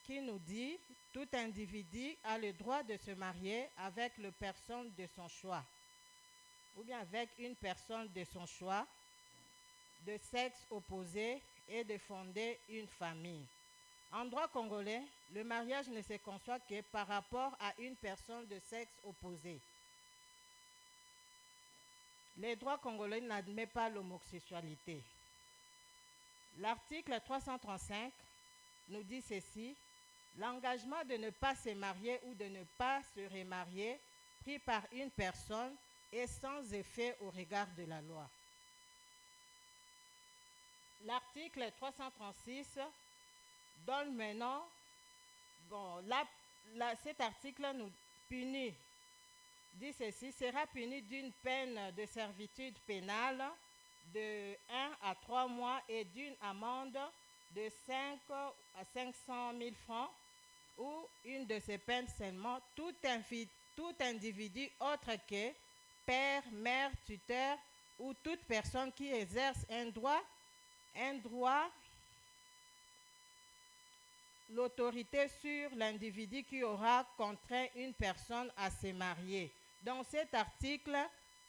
qui nous dit « Tout individu a le droit de se marier avec la personne de son choix. ou bien avec une personne de son choix, de sexe opposé et de fonder une famille. En droit congolais, le mariage ne se conçoit que par rapport à une personne de sexe opposé. Le droit congolais n'admet pas l'homosexualité. L'article 335 nous dit ceci: l'engagement de ne pas se marier ou de ne pas se remarier pris par une personne est sans effet au regard de la loi. L'article 336 donne maintenant, cet article nous punit, dit ceci: sera puni d'une peine de servitude pénale de 1 à 3 mois et d'une amende de 5 à 500 000 francs, ou une de ces peines seulement, tout individu autre que père, mère, tuteur ou toute personne qui exerce un droit, l'autorité sur l'individu qui aura contraint une personne à se marier. Dans cet article,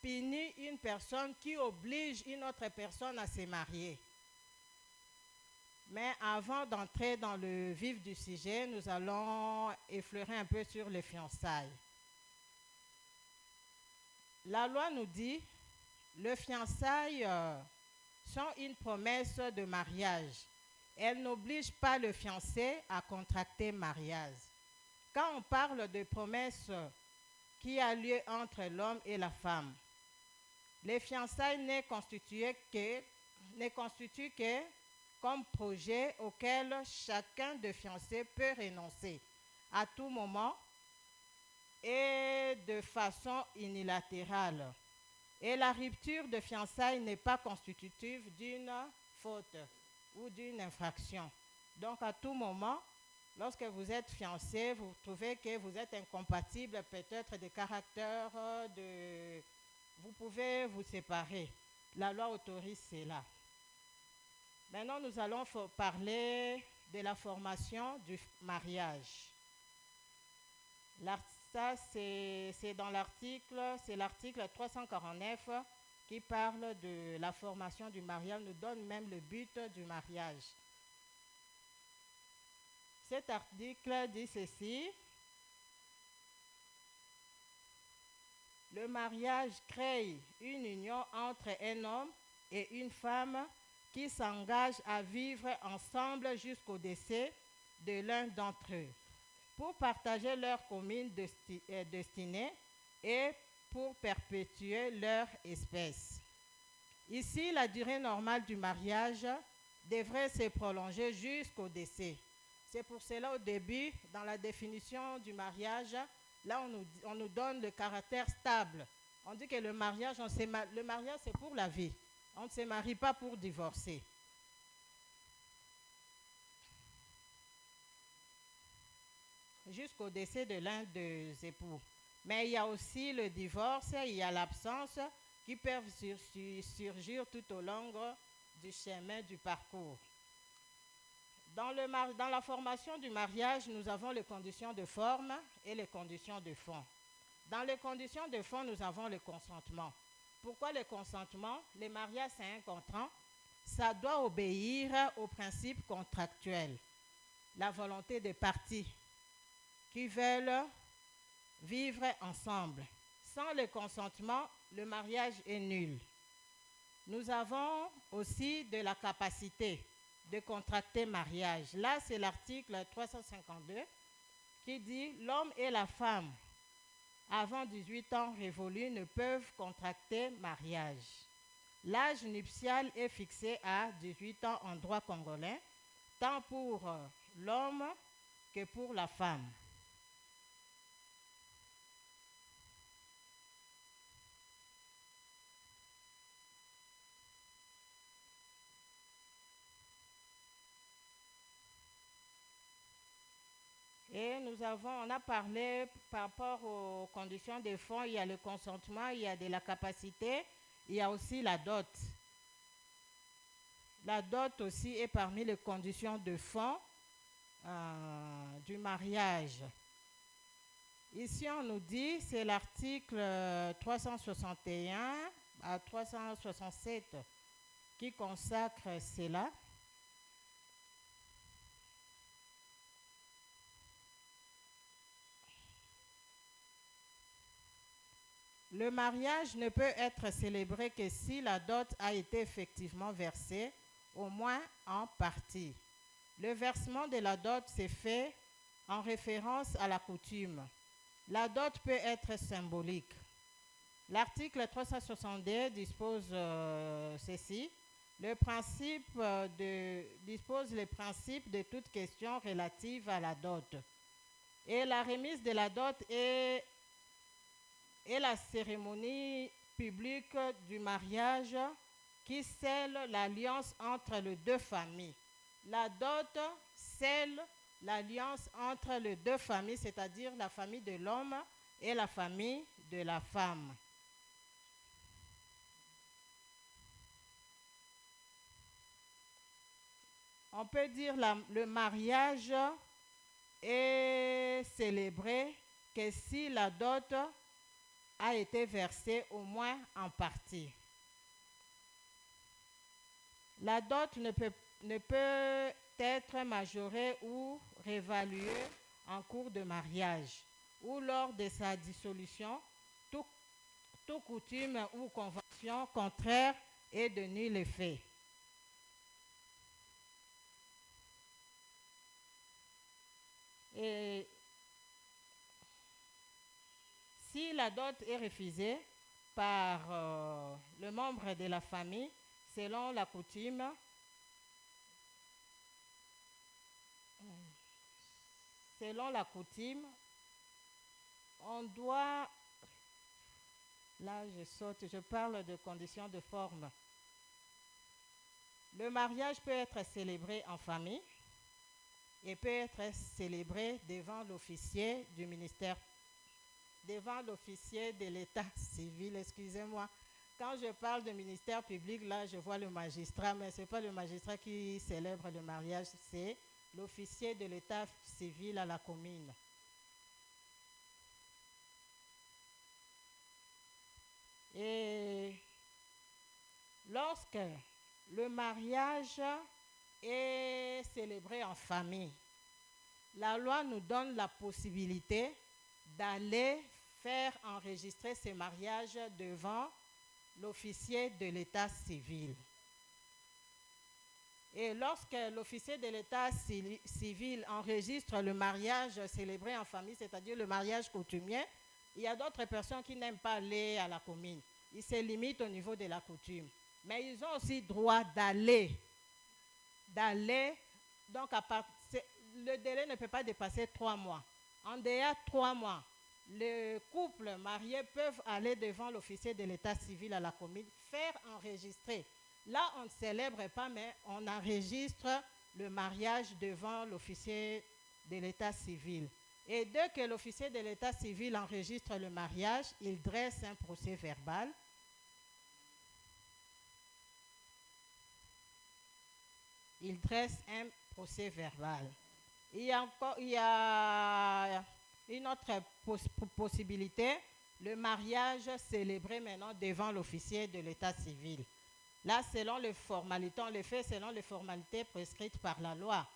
punit une personne qui oblige une autre personne à se marier. Mais avant d'entrer dans le vif du sujet, nous allons effleurer un peu sur les fiançailles. La loi nous dit, les fiançailles sont une promesse de mariage. Elle n'oblige pas le fiancé à contracter mariage. Quand on parle de promesse qui a lieu entre l'homme et la femme, les fiançailles ne constituent que comme projet auquel chacun des fiancés peut renoncer à tout moment et de façon unilatérale. Et la rupture de fiançailles n'est pas constitutive d'une faute ou d'une infraction. Donc à tout moment, lorsque vous êtes fiancé, vous trouvez que vous êtes incompatible, peut-être des caractères, vous pouvez vous séparer. La loi autorise cela. Maintenant, nous allons parler de la formation du mariage. Ça, c'est dans l'article 349 qui parle de la formation du mariage, nous donne même le but du mariage. Cet article dit ceci: le mariage crée une union entre un homme et une femme qui s'engagent à vivre ensemble jusqu'au décès de l'un d'entre eux, pour partager leur commune destinée et pour perpétuer leur espèce. Ici, la durée normale du mariage devrait se prolonger jusqu'au décès. C'est pour cela, au début, dans la définition du mariage, là, on nous donne le caractère stable. On dit que le mariage, c'est pour la vie. On ne se marie pas pour divorcer. Jusqu'au décès de l'un des époux. Mais il y a aussi le divorce, il y a l'absence qui peuvent surgir tout au long du chemin du parcours. Dans la formation du mariage, nous avons les conditions de forme et les conditions de fond. Dans les conditions de fond, nous avons le consentement. Pourquoi le consentement? Le mariage, c'est un contrat. Ça doit obéir aux principes contractuels. La volonté des parties qui veulent vivre ensemble. Sans le consentement, le mariage est nul. Nous avons aussi de la capacité de contracter mariage. Là, c'est l'article 352 qui dit « L'homme et la femme, avant 18 ans révolus, ne peuvent contracter mariage. » L'âge nuptial est fixé à 18 ans en droit congolais, tant pour l'homme que pour la femme. Et on a parlé par rapport aux conditions de fond, il y a le consentement, il y a de la capacité, il y a aussi la dot. La dot aussi est parmi les conditions de fond du mariage. Ici, on nous dit, c'est l'article 361 à 367 qui consacre cela. Le mariage ne peut être célébré que si la dot a été effectivement versée, au moins en partie. Le versement de la dot s'est fait en référence à la coutume. La dot peut être symbolique. L'article 362 dispose ceci. Dispose les principes de toute question relative à la dot. Et la remise de la dot est la cérémonie publique du mariage qui scelle l'alliance entre les deux familles. La dot scelle l'alliance entre les deux familles, c'est-à-dire la famille de l'homme et la famille de la femme. On peut dire le mariage est célébré que si la dot a été versée au moins en partie. La dot ne peut être majorée ou réévaluée en cours de mariage ou lors de sa dissolution. Toute coutume ou convention contraire est de nul effet. Et si la dot est refusée par le membre de la famille, selon la coutume, on doit, là je parle de conditions de forme. Le mariage peut être célébré en famille et peut être célébré devant l'officier du ministère, devant l'officier de l'état civil, excusez-moi. Quand je parle de ministère public, là, je vois le magistrat, mais ce n'est pas le magistrat qui célèbre le mariage, c'est l'officier de l'état civil à la commune. Et lorsque le mariage est célébré en famille, la loi nous donne la possibilité d'aller faire enregistrer ce mariage devant l'officier de l'état civil. Et lorsque l'officier de l'état civil enregistre le mariage célébré en famille, c'est-à-dire le mariage coutumier, il y a d'autres personnes qui n'aiment pas aller à la commune. Ils se limitent au niveau de la coutume. Mais ils ont aussi droit d'aller. Donc, le délai ne peut pas dépasser 3 mois. En dehors de 3 mois, les couples mariés peuvent aller devant l'officier de l'état civil à la commune, faire enregistrer. Là, on ne célèbre pas, mais on enregistre le mariage devant l'officier de l'état civil. Et dès que l'officier de l'état civil enregistre le mariage, il dresse un procès verbal. Il dresse un procès verbal. Il y a une autre possibilité, le mariage célébré maintenant devant l'officier de l'état civil. Là, selon les formalités, on le fait selon les formalités prescrites par la loi.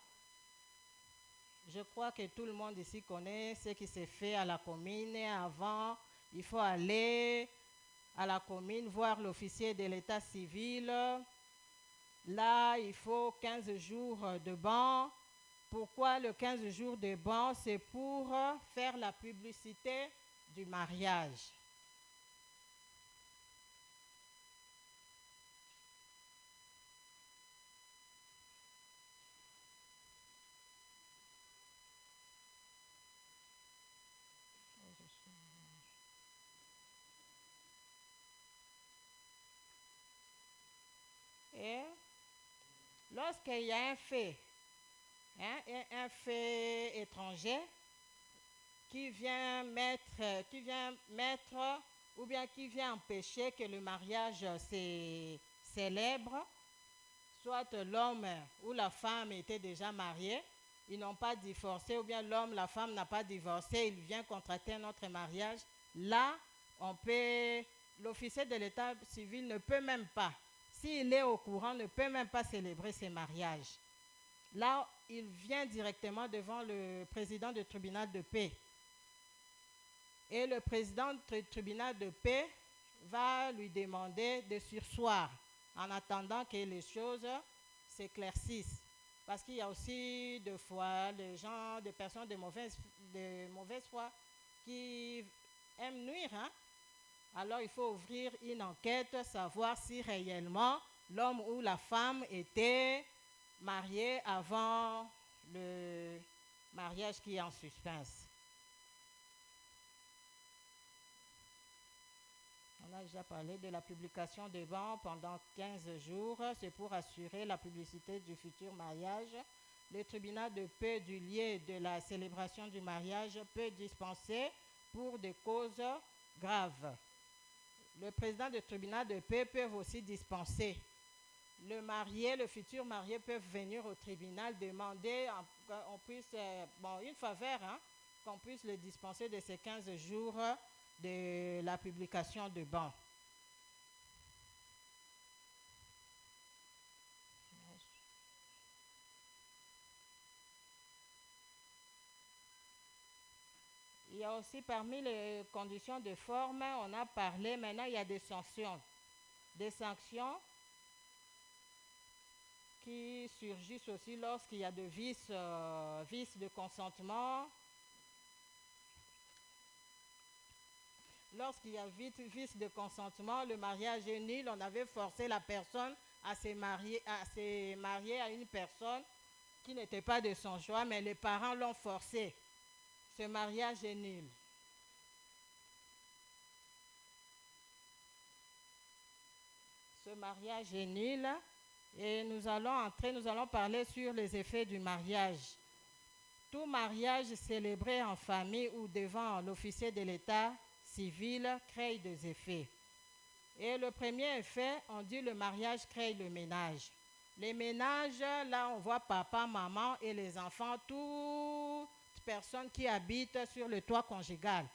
Je crois que tout le monde ici connaît ce qui s'est fait à la commune. Avant, il faut aller à la commune voir l'officier de l'état civil. Là, il faut 15 jours de ban. Pourquoi le 15 jours de ban? C'est pour faire la publicité du mariage. Et lorsqu'il y a un fait, un fait étranger qui vient mettre ou bien qui vient empêcher que le mariage se célèbre, soit l'homme ou la femme était déjà mariés, ils n'ont pas divorcé, ou bien l'homme, la femme n'a pas divorcé, il vient contracter un autre mariage, là, l'officier de l'état civil ne peut même pas, s'il est au courant, ne peut même pas célébrer ces mariages. Là, il vient directement devant le président du tribunal de paix. Et le président du tribunal de paix va lui demander de surseoir en attendant que les choses s'éclaircissent. Parce qu'il y a aussi des fois des personnes de mauvaise foi qui aiment nuire. Hein? Alors il faut ouvrir une enquête, savoir si réellement l'homme ou la femme était marié avant le mariage qui est en suspense. On a déjà parlé de la publication des bans pendant 15 jours. C'est pour assurer la publicité du futur mariage. Le tribunal de paix du lieu de la célébration du mariage peut dispenser pour des causes graves. Le président du tribunal de paix peut aussi dispenser. Le marié, le futur marié peuvent venir au tribunal demander qu'on puisse, une faveur, hein, qu'on puisse le dispenser de ces 15 jours de la publication de ban. Il y a aussi parmi les conditions de forme, on a parlé, maintenant il y a des sanctions. Des sanctions qui surgissent aussi lorsqu'il y a de vices de consentement. Lorsqu'il y a vice de consentement, le mariage est nul, on avait forcé la personne à se marier à une personne qui n'était pas de son choix, mais les parents l'ont forcé. Ce mariage est nul. Ce mariage est nul et nous allons parler sur les effets du mariage. Tout mariage célébré en famille ou devant l'officier de l'État civil crée des effets. Et le premier effet, on dit le mariage crée le ménage. Les ménages, là on voit papa, maman et les enfants, toutes personnes qui habitent sur le toit conjugal.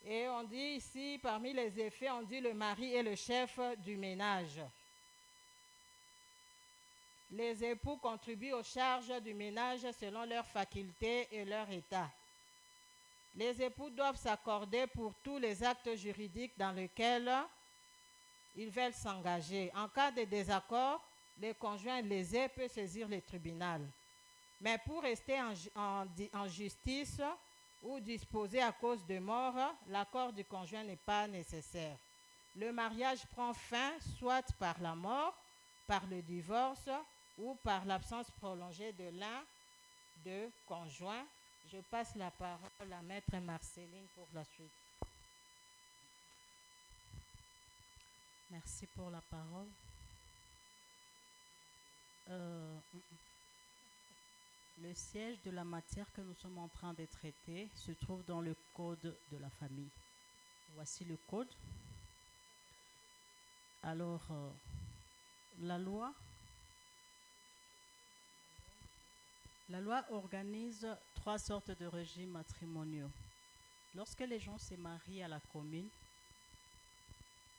Et on dit ici, parmi les effets, on dit le mari est le chef du ménage. Les époux contribuent aux charges du ménage selon leurs facultés et leur état. Les époux doivent s'accorder pour tous les actes juridiques dans lesquels ils veulent s'engager. En cas de désaccord, le conjoint lésé peut saisir le tribunal. Mais pour rester en justice ou disposer à cause de mort, l'accord du conjoint n'est pas nécessaire. Le mariage prend fin soit par la mort, par le divorce ou par l'absence prolongée de l'un des conjoints. Je passe la parole à Maître Marceline pour la suite. Merci pour la parole. Le siège de la matière que nous sommes en train de traiter se trouve dans le Code de la famille. Voici le Code. Alors, la loi organise 3 sortes de régimes matrimoniaux. Lorsque les gens se marient à la commune,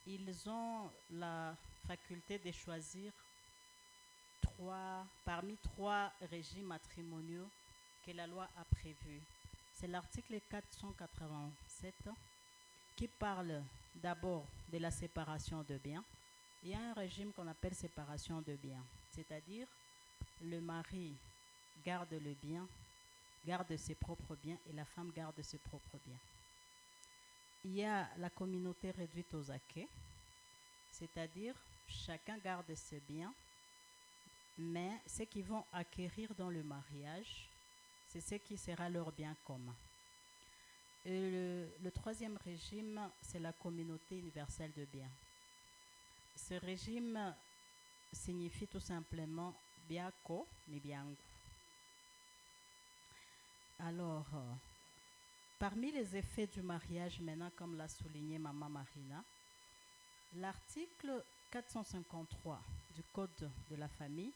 ils ont la faculté de choisir parmi 3 régimes matrimoniaux que la loi a prévus. C'est l'article 487 qui parle d'abord de la séparation de biens. Il y a un régime qu'on appelle séparation de biens, c'est-à-dire le mari garde le bien, garde ses propres biens et la femme garde ses propres biens. Il y a la communauté réduite aux acquits, c'est-à-dire chacun garde ses biens, mais ce qu'ils vont acquérir dans le mariage, c'est ce qui sera leur bien commun. Et le 3e régime, c'est la communauté universelle de biens. Ce régime signifie tout simplement biako ni biangu. Alors, parmi les effets du mariage, maintenant, comme l'a souligné Maman Marina, l'article 453 du Code de la famille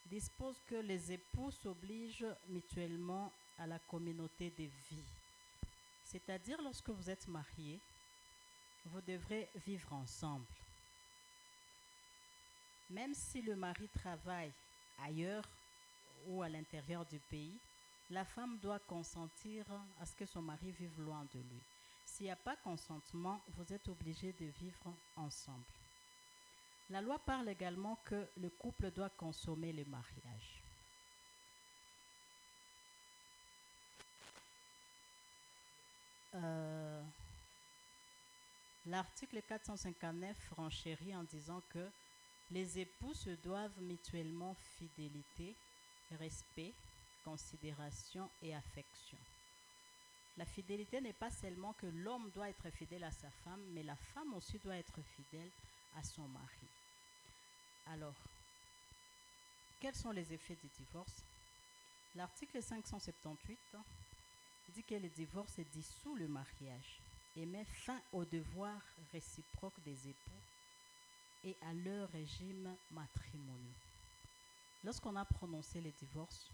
dispose que les époux s'obligent mutuellement à la communauté de vie. C'est-à-dire, lorsque vous êtes mariés, vous devrez vivre ensemble. Même si le mari travaille ailleurs ou à l'intérieur du pays, la femme doit consentir à ce que son mari vive loin de lui. S'il n'y a pas consentement, vous êtes obligés de vivre ensemble. La loi parle également que le couple doit consommer le mariage. L'article 459 renchérit en disant que les époux se doivent mutuellement fidélité, respect, considération et affection. La fidélité n'est pas seulement que l'homme doit être fidèle à sa femme, mais la femme aussi doit être fidèle à son mari. Alors, quels sont les effets du divorce? L'article 578 dit que le divorce dissout le mariage et met fin au devoir réciproque des époux et à leur régime matrimonial. Lorsqu'on a prononcé le divorce,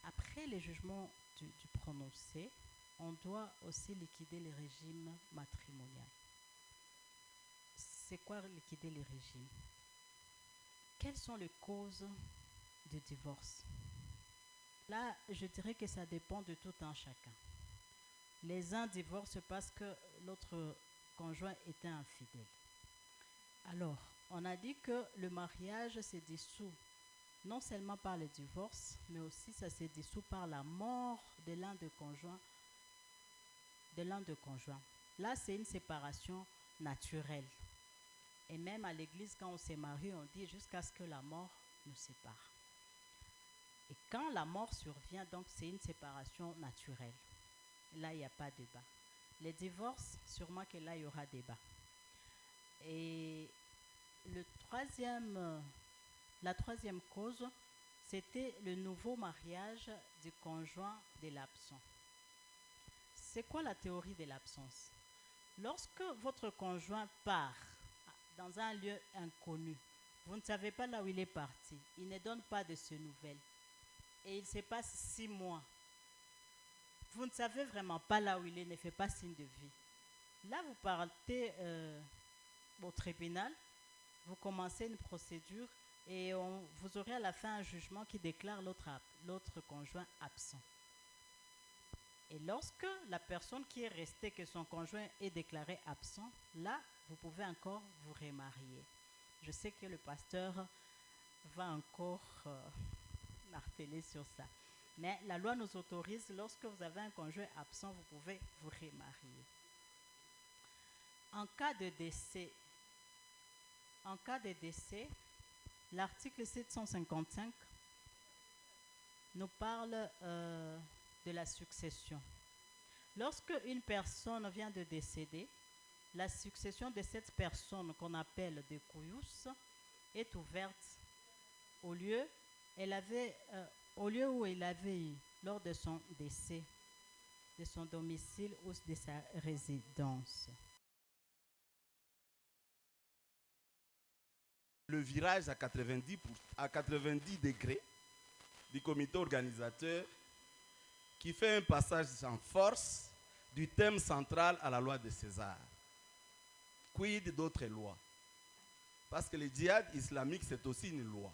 après le jugement du prononcé, on doit aussi liquider le régime matrimonial. C'est quoi liquider le régime? Quelles sont les causes du divorce? Là, je dirais que ça dépend de tout un chacun. Les uns divorcent parce que l'autre conjoint était infidèle. Alors, on a dit que le mariage se dissout non seulement par le divorce, mais aussi ça se dissout par la mort de l'un des conjoints. Là, c'est une séparation naturelle. Et même à l'église, quand on s'est marié, on dit jusqu'à ce que la mort nous sépare. Et quand la mort survient, donc c'est une séparation naturelle. Là, il n'y a pas de débat. Les divorces, sûrement que là, il y aura débat. Et la troisième cause, c'était le nouveau mariage du conjoint de l'absent. C'est quoi la théorie de l'absence? Lorsque votre conjoint part dans un lieu inconnu, vous ne savez pas là où il est parti, il ne donne pas de ses nouvelles, et il se passe 6 mois, vous ne savez vraiment pas là où il est, ne fait pas signe de vie. Là, vous partez au tribunal, vous commencez une procédure et vous aurez à la fin un jugement qui déclare l'autre conjoint absent. Et lorsque la personne qui est restée, que son conjoint est déclaré absent, là, vous pouvez encore vous remarier. Je sais que le pasteur va encore marteler sur ça. Mais la loi nous autorise, lorsque vous avez un conjoint absent, vous pouvez vous remarier. En cas de décès, l'article 755 nous parle de la succession. Lorsque une personne vient de décéder, la succession de cette personne qu'on appelle de Kouyous est ouverte au lieu où il avait eu lors de son décès, de son domicile ou de sa résidence. Le virage à 90 degrés du comité organisateur qui fait un passage en force du thème central à la loi de César. Quid d'autres lois? Parce que le djihad islamique, c'est aussi une loi.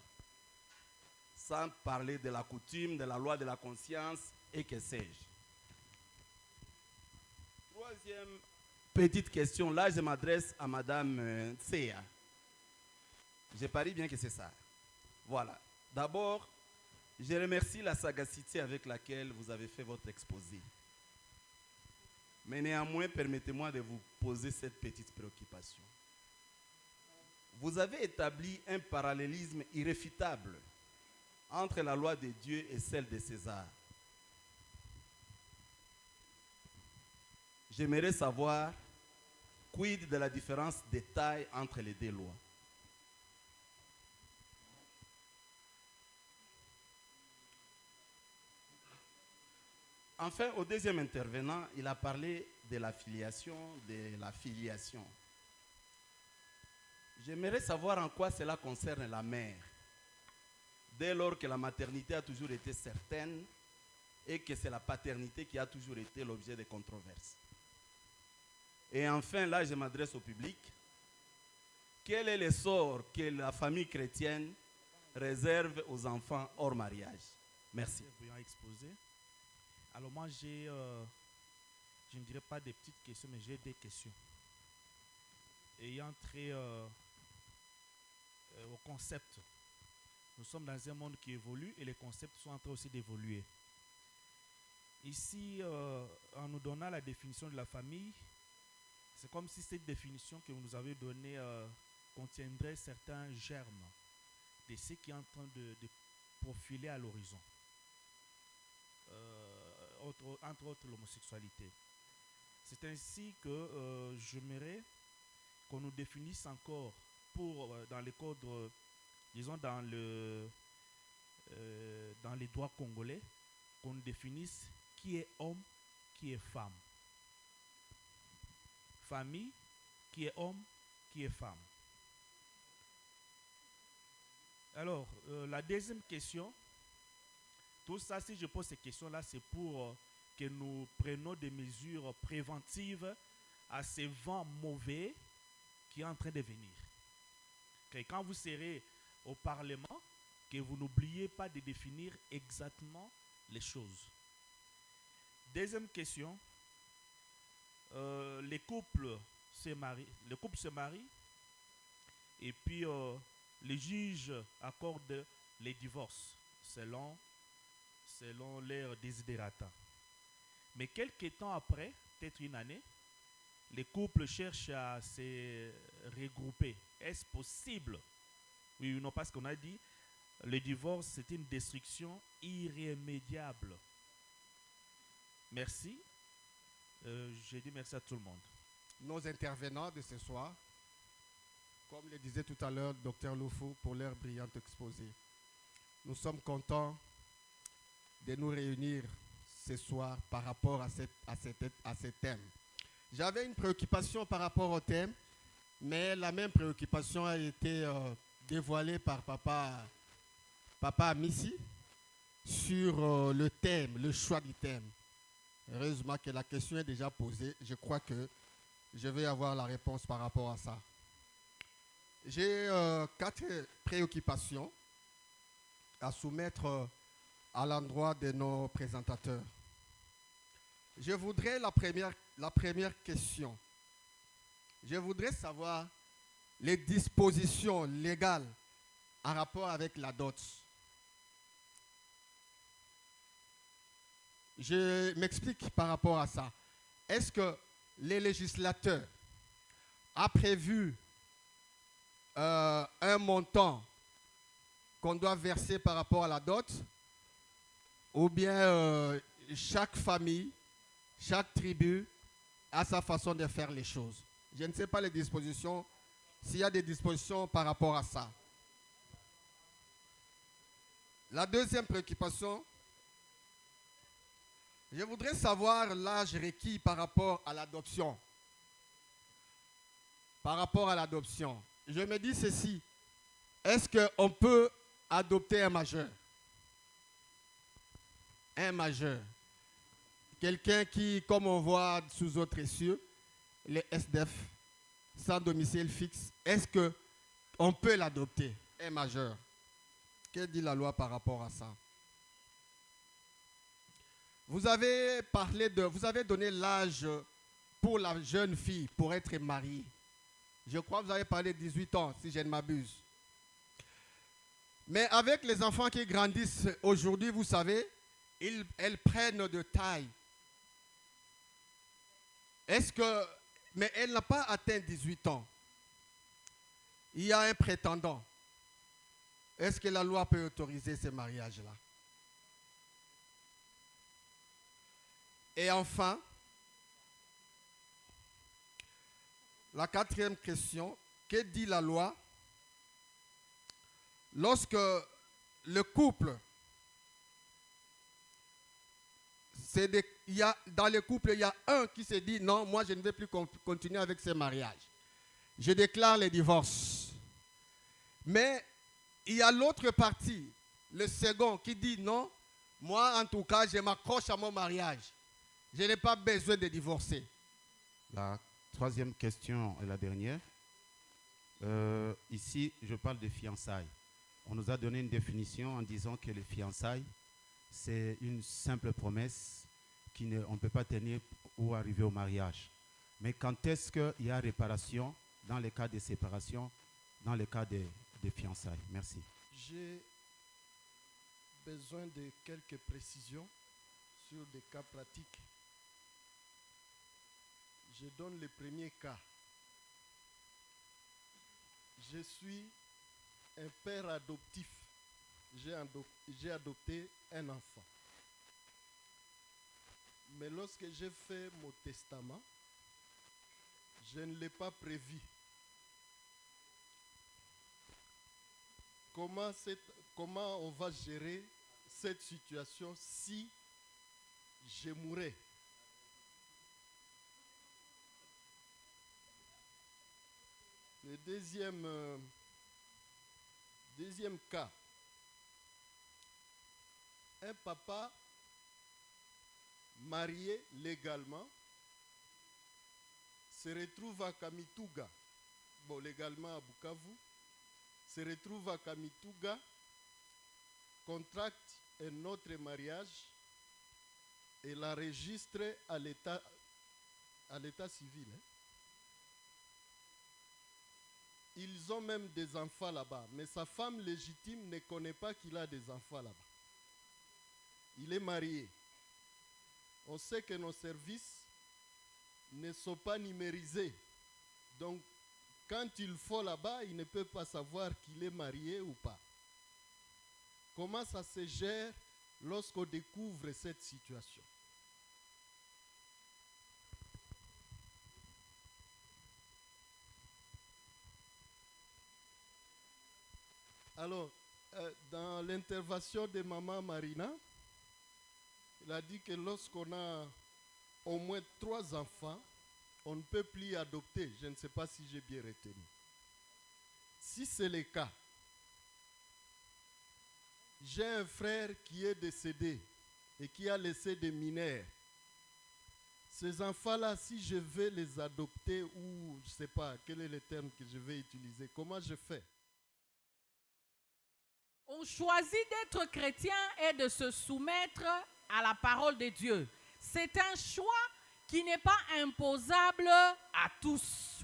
Sans parler de la coutume, de la loi de la conscience et que sais-je. Troisième petite question, là je m'adresse à Madame Tséa. Je parie bien que c'est ça. Voilà. D'abord, je remercie la sagacité avec laquelle vous avez fait votre exposé. Mais néanmoins, permettez-moi de vous poser cette petite préoccupation. Vous avez établi un parallélisme irréfutable entre la loi de Dieu et celle de César. J'aimerais savoir quid de la différence de taille entre les deux lois. Enfin, au deuxième intervenant, il a parlé de la filiation, de la filiation. J'aimerais savoir en quoi cela concerne la mère. dès lors que la maternité a toujours été certaine et que c'est la paternité qui a toujours été l'objet des controverses. Et enfin, là, je m'adresse au public. Quel est le sort que la famille chrétienne réserve aux enfants hors mariage? Merci. Exposé. Alors moi, je ne dirais pas des petites questions, mais j'ai des questions. Ayant trait au concept, nous sommes dans un monde qui évolue et les concepts sont en train aussi d'évoluer. Ici, en nous donnant la définition de la famille, c'est comme si cette définition que vous nous avez donnée contiendrait certains germes de ce qui est en train de profiler à l'horizon. Entre autres l'homosexualité. C'est ainsi que j'aimerais qu'on nous définisse encore dans les codes, disons dans les droits congolais, qu'on nous définisse qui est homme, qui est femme. Famille, qui est homme, qui est femme. Alors, la deuxième question, tout ça, si je pose ces questions-là, c'est pour que nous prenions des mesures préventives à ces vents mauvais qui est en train de venir. Que quand vous serez au Parlement, que vous n'oubliez pas de définir exactement les choses. Deuxième question, les couples se marient et puis les juges accordent les divorces selon leur desiderata. Mais quelques temps après, peut-être une année, les couples cherchent à se regrouper. Est-ce possible? Oui ou non, parce qu'on a dit le divorce, c'est une destruction irrémédiable. Merci. J'ai dit merci à tout le monde. Nos intervenants de ce soir, comme le disait tout à l'heure le Dr Loufou pour leur brillant exposé, nous sommes contents de nous réunir ce soir par rapport à ce thème. J'avais une préoccupation par rapport au thème, mais la même préoccupation a été dévoilée par Papa Amissi sur le thème, le choix du thème. Heureusement que la question est déjà posée. Je crois que je vais avoir la réponse par rapport à ça. J'ai 4 préoccupations à soumettre à l'endroit de nos présentateurs. Je voudrais la première question. Je voudrais savoir les dispositions légales en rapport avec la dot. Je m'explique par rapport à ça. Est-ce que les législateurs ont prévu un montant qu'on doit verser par rapport à la dot, ou bien chaque famille, chaque tribu a sa façon de faire les choses? Je ne sais pas les dispositions, s'il y a des dispositions par rapport à ça. La deuxième préoccupation, je voudrais savoir l'âge requis par rapport à l'adoption. Par rapport à l'adoption, je me dis ceci. Est-ce qu'on peut adopter un majeur? Un majeur. Quelqu'un qui, comme on voit sous autres cieux, les SDF, sans domicile fixe, est-ce qu'on peut l'adopter, un majeur? Que dit la loi par rapport à ça? Vous avez donné l'âge pour la jeune fille pour être mariée. Je crois que vous avez parlé de 18 ans, si je ne m'abuse. Mais avec les enfants qui grandissent aujourd'hui, vous savez, elles prennent de taille. Mais elle n'a pas atteint 18 ans. Il y a un prétendant. Est-ce que la loi peut autoriser ces mariages-là? Et enfin, la 4e question, que dit la loi lorsque le couple, dans le couple, il y a un qui se dit non, moi je ne vais plus continuer avec ce mariage. Je déclare le divorce. Mais il y a l'autre partie le second qui dit non, moi en tout cas, je m'accroche à mon mariage. Je n'ai pas besoin de divorcer. La troisième question et la dernière. Ici, je parle de fiançailles. On nous a donné une définition en disant que les fiançailles, c'est une simple promesse qu'on ne peut pas tenir ou arriver au mariage. Mais quand est-ce qu'il y a réparation dans les cas de séparation, dans les cas de fiançailles? Merci. J'ai besoin de quelques précisions sur des cas pratiques. Je donne le premier cas. Je suis un père adoptif. J'ai adopté un enfant. Mais lorsque j'ai fait mon testament, je ne l'ai pas prévu. Comment on va gérer cette situation si je mourais? Le deuxième cas, un papa marié légalement se retrouve à Kamituga, bon légalement à Bukavu, se retrouve à Kamituga, contracte un autre mariage et l'enregistre à l'état civil. Ils ont même des enfants là-bas, mais sa femme légitime ne connaît pas qu'il a des enfants là-bas. Il est marié. On sait que nos services ne sont pas numérisés. Donc, quand il faut là-bas, il ne peut pas savoir qu'il est marié ou pas. Comment ça se gère lorsqu'on découvre cette situation? Alors, dans l'intervention de Maman Marina, il a dit que lorsqu'on a au moins 3 enfants, on ne peut plus adopter. Je ne sais pas si j'ai bien retenu. Si c'est le cas, j'ai un frère qui est décédé et qui a laissé des mineurs. Ces enfants-là, si je veux les adopter ou je ne sais pas quel est le terme que je vais utiliser, comment je fais? On choisit d'être chrétien et de se soumettre à la parole de Dieu. C'est un choix qui n'est pas imposable à tous.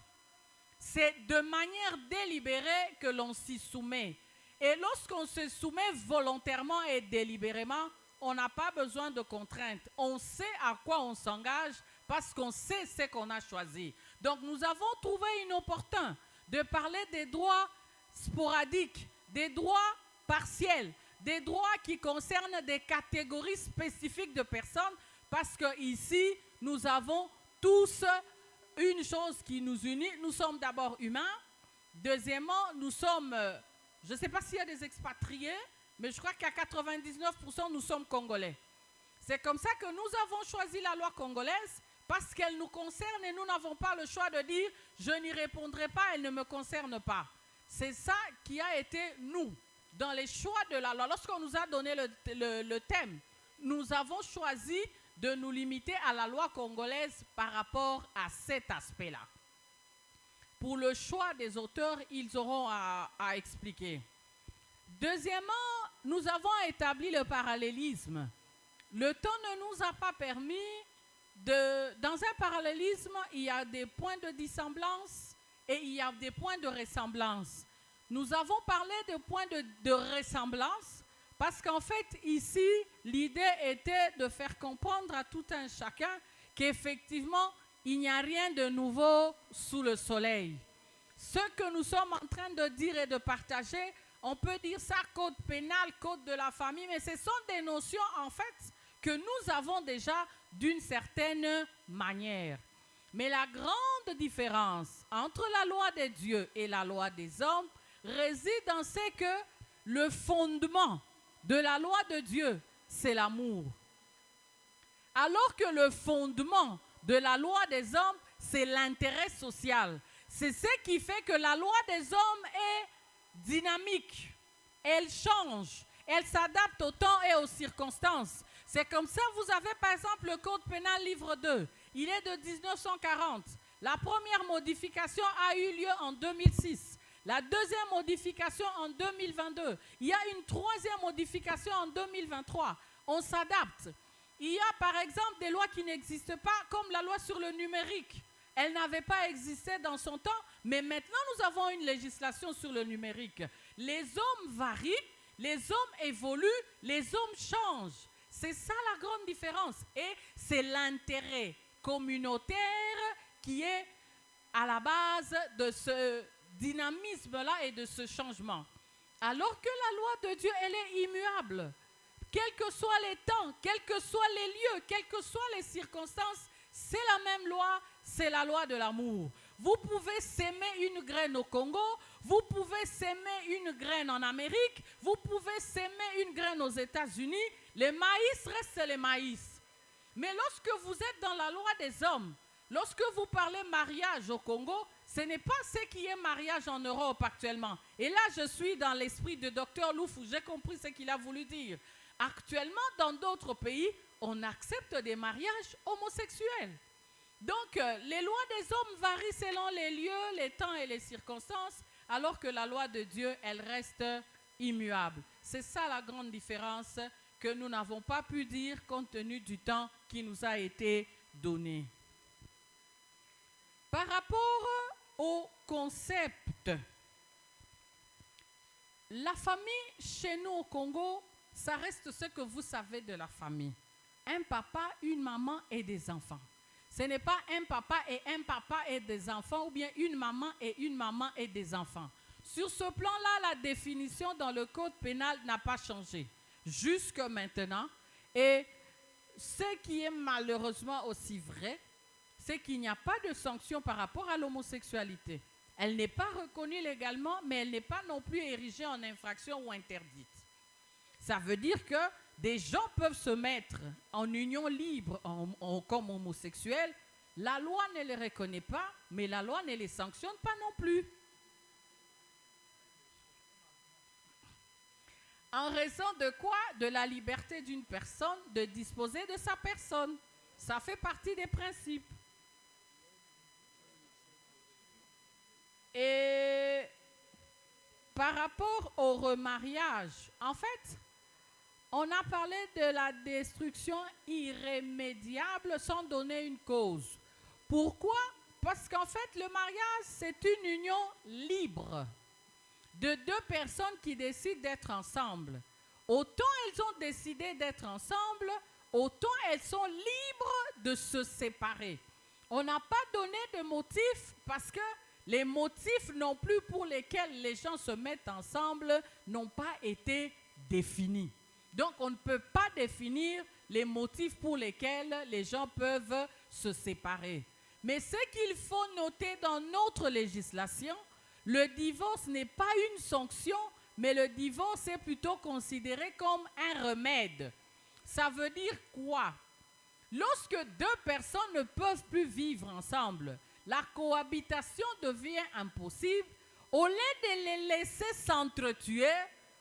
C'est de manière délibérée que l'on s'y soumet. Et lorsqu'on se soumet volontairement et délibérément, on n'a pas besoin de contraintes. On sait à quoi on s'engage parce qu'on sait ce qu'on a choisi. Donc nous avons trouvé inopportun de parler des droits sporadiques, des droits partiels, des droits qui concernent des catégories spécifiques de personnes, parce qu'ici, nous avons tous une chose qui nous unit. Nous sommes d'abord humains. Deuxièmement, nous sommes, je ne sais pas s'il y a des expatriés, mais je crois qu'à 99%, nous sommes congolais. C'est comme ça que nous avons choisi la loi congolaise, parce qu'elle nous concerne et nous n'avons pas le choix de dire « je n'y répondrai pas, elle ne me concerne pas ». C'est ça qui a été nous. Dans les choix de la loi, lorsqu'on nous a donné le thème, nous avons choisi de nous limiter à la loi congolaise par rapport à cet aspect-là. Pour le choix des auteurs, ils auront à expliquer. Deuxièmement, nous avons établi le parallélisme. Le temps ne nous a pas permis dans un parallélisme, il y a des points de dissemblance et il y a des points de ressemblance. Nous avons parlé de points de ressemblance parce qu'en fait, ici, l'idée était de faire comprendre à tout un chacun qu'effectivement, il n'y a rien de nouveau sous le soleil. Ce que nous sommes en train de dire et de partager, on peut dire ça code pénal, code de la famille, mais ce sont des notions en fait que nous avons déjà d'une certaine manière. Mais la grande différence entre la loi de Dieu et la loi des hommes réside dans ce que le fondement de la loi de Dieu, c'est l'amour. Alors que le fondement de la loi des hommes, c'est l'intérêt social. C'est ce qui fait que la loi des hommes est dynamique. Elle change. elle s'adapte au temps et aux circonstances. C'est comme ça, vous avez par exemple le Code pénal livre 2. Il est de 1940. La première modification a eu lieu en 2006. La deuxième modification en 2022. Il y a une troisième modification en 2023. On s'adapte. Il y a par exemple des lois qui n'existent pas, comme la loi sur le numérique. Elle n'avait pas existé dans son temps, mais maintenant nous avons une législation sur le numérique. Les hommes varient, les hommes évoluent, les hommes changent. C'est ça la grande différence. Et c'est l'intérêt communautaire qui est à la base de ce dynamisme-là et de ce changement. Alors que la loi de Dieu, elle est immuable. Quels que soient les temps, quels que soient les lieux, quelles que soient les circonstances, c'est la même loi, c'est la loi de l'amour. Vous pouvez s'aimer une graine au Congo, vous pouvez s'aimer une graine en Amérique, vous pouvez s'aimer une graine aux États-Unis. Les maïs restent les maïs. Mais lorsque vous êtes dans la loi des hommes, lorsque vous parlez mariage au Congo, ce n'est pas ce qui est mariage en Europe actuellement. Et là, je suis dans l'esprit de Dr Loufou, j'ai compris ce qu'il a voulu dire. Actuellement, dans d'autres pays, on accepte des mariages homosexuels. Donc, les lois des hommes varient selon les lieux, les temps et les circonstances, alors que la loi de Dieu, elle reste immuable. C'est ça la grande différence que nous n'avons pas pu dire compte tenu du temps qui nous a été donné. Par rapport au concept, la famille chez nous au Congo, ça reste ce que vous savez de la famille. Un papa, une maman et des enfants. Ce n'est pas un papa et des enfants ou bien une maman et des enfants. Sur ce plan-là, la définition dans le code pénal n'a pas changé jusque maintenant. Et ce qui est malheureusement aussi vrai, c'est qu'il n'y a pas de sanction par rapport à l'homosexualité. Elle n'est pas reconnue légalement, mais elle n'est pas non plus érigée en infraction ou interdite. Ça veut dire que des gens peuvent se mettre en union libre comme homosexuels. La loi ne les reconnaît pas, mais la loi ne les sanctionne pas non plus. En raison de quoi? De la liberté d'une personne de disposer de sa personne. Ça fait partie des principes. Et par rapport au remariage, en fait, on a parlé de la destruction irrémédiable sans donner une cause. Pourquoi? Parce qu'en fait, le mariage, c'est une union libre de deux personnes qui décident d'être ensemble. Autant elles ont décidé d'être ensemble, autant elles sont libres de se séparer. On n'a pas donné de motif parce que les motifs non plus pour lesquels les gens se mettent ensemble n'ont pas été définis. Donc, on ne peut pas définir les motifs pour lesquels les gens peuvent se séparer. Mais ce qu'il faut noter dans notre législation, le divorce n'est pas une sanction, mais le divorce est plutôt considéré comme un remède. Ça veut dire quoi? Lorsque deux personnes ne peuvent plus vivre ensemble, la cohabitation devient impossible. Au lieu de les laisser s'entretuer,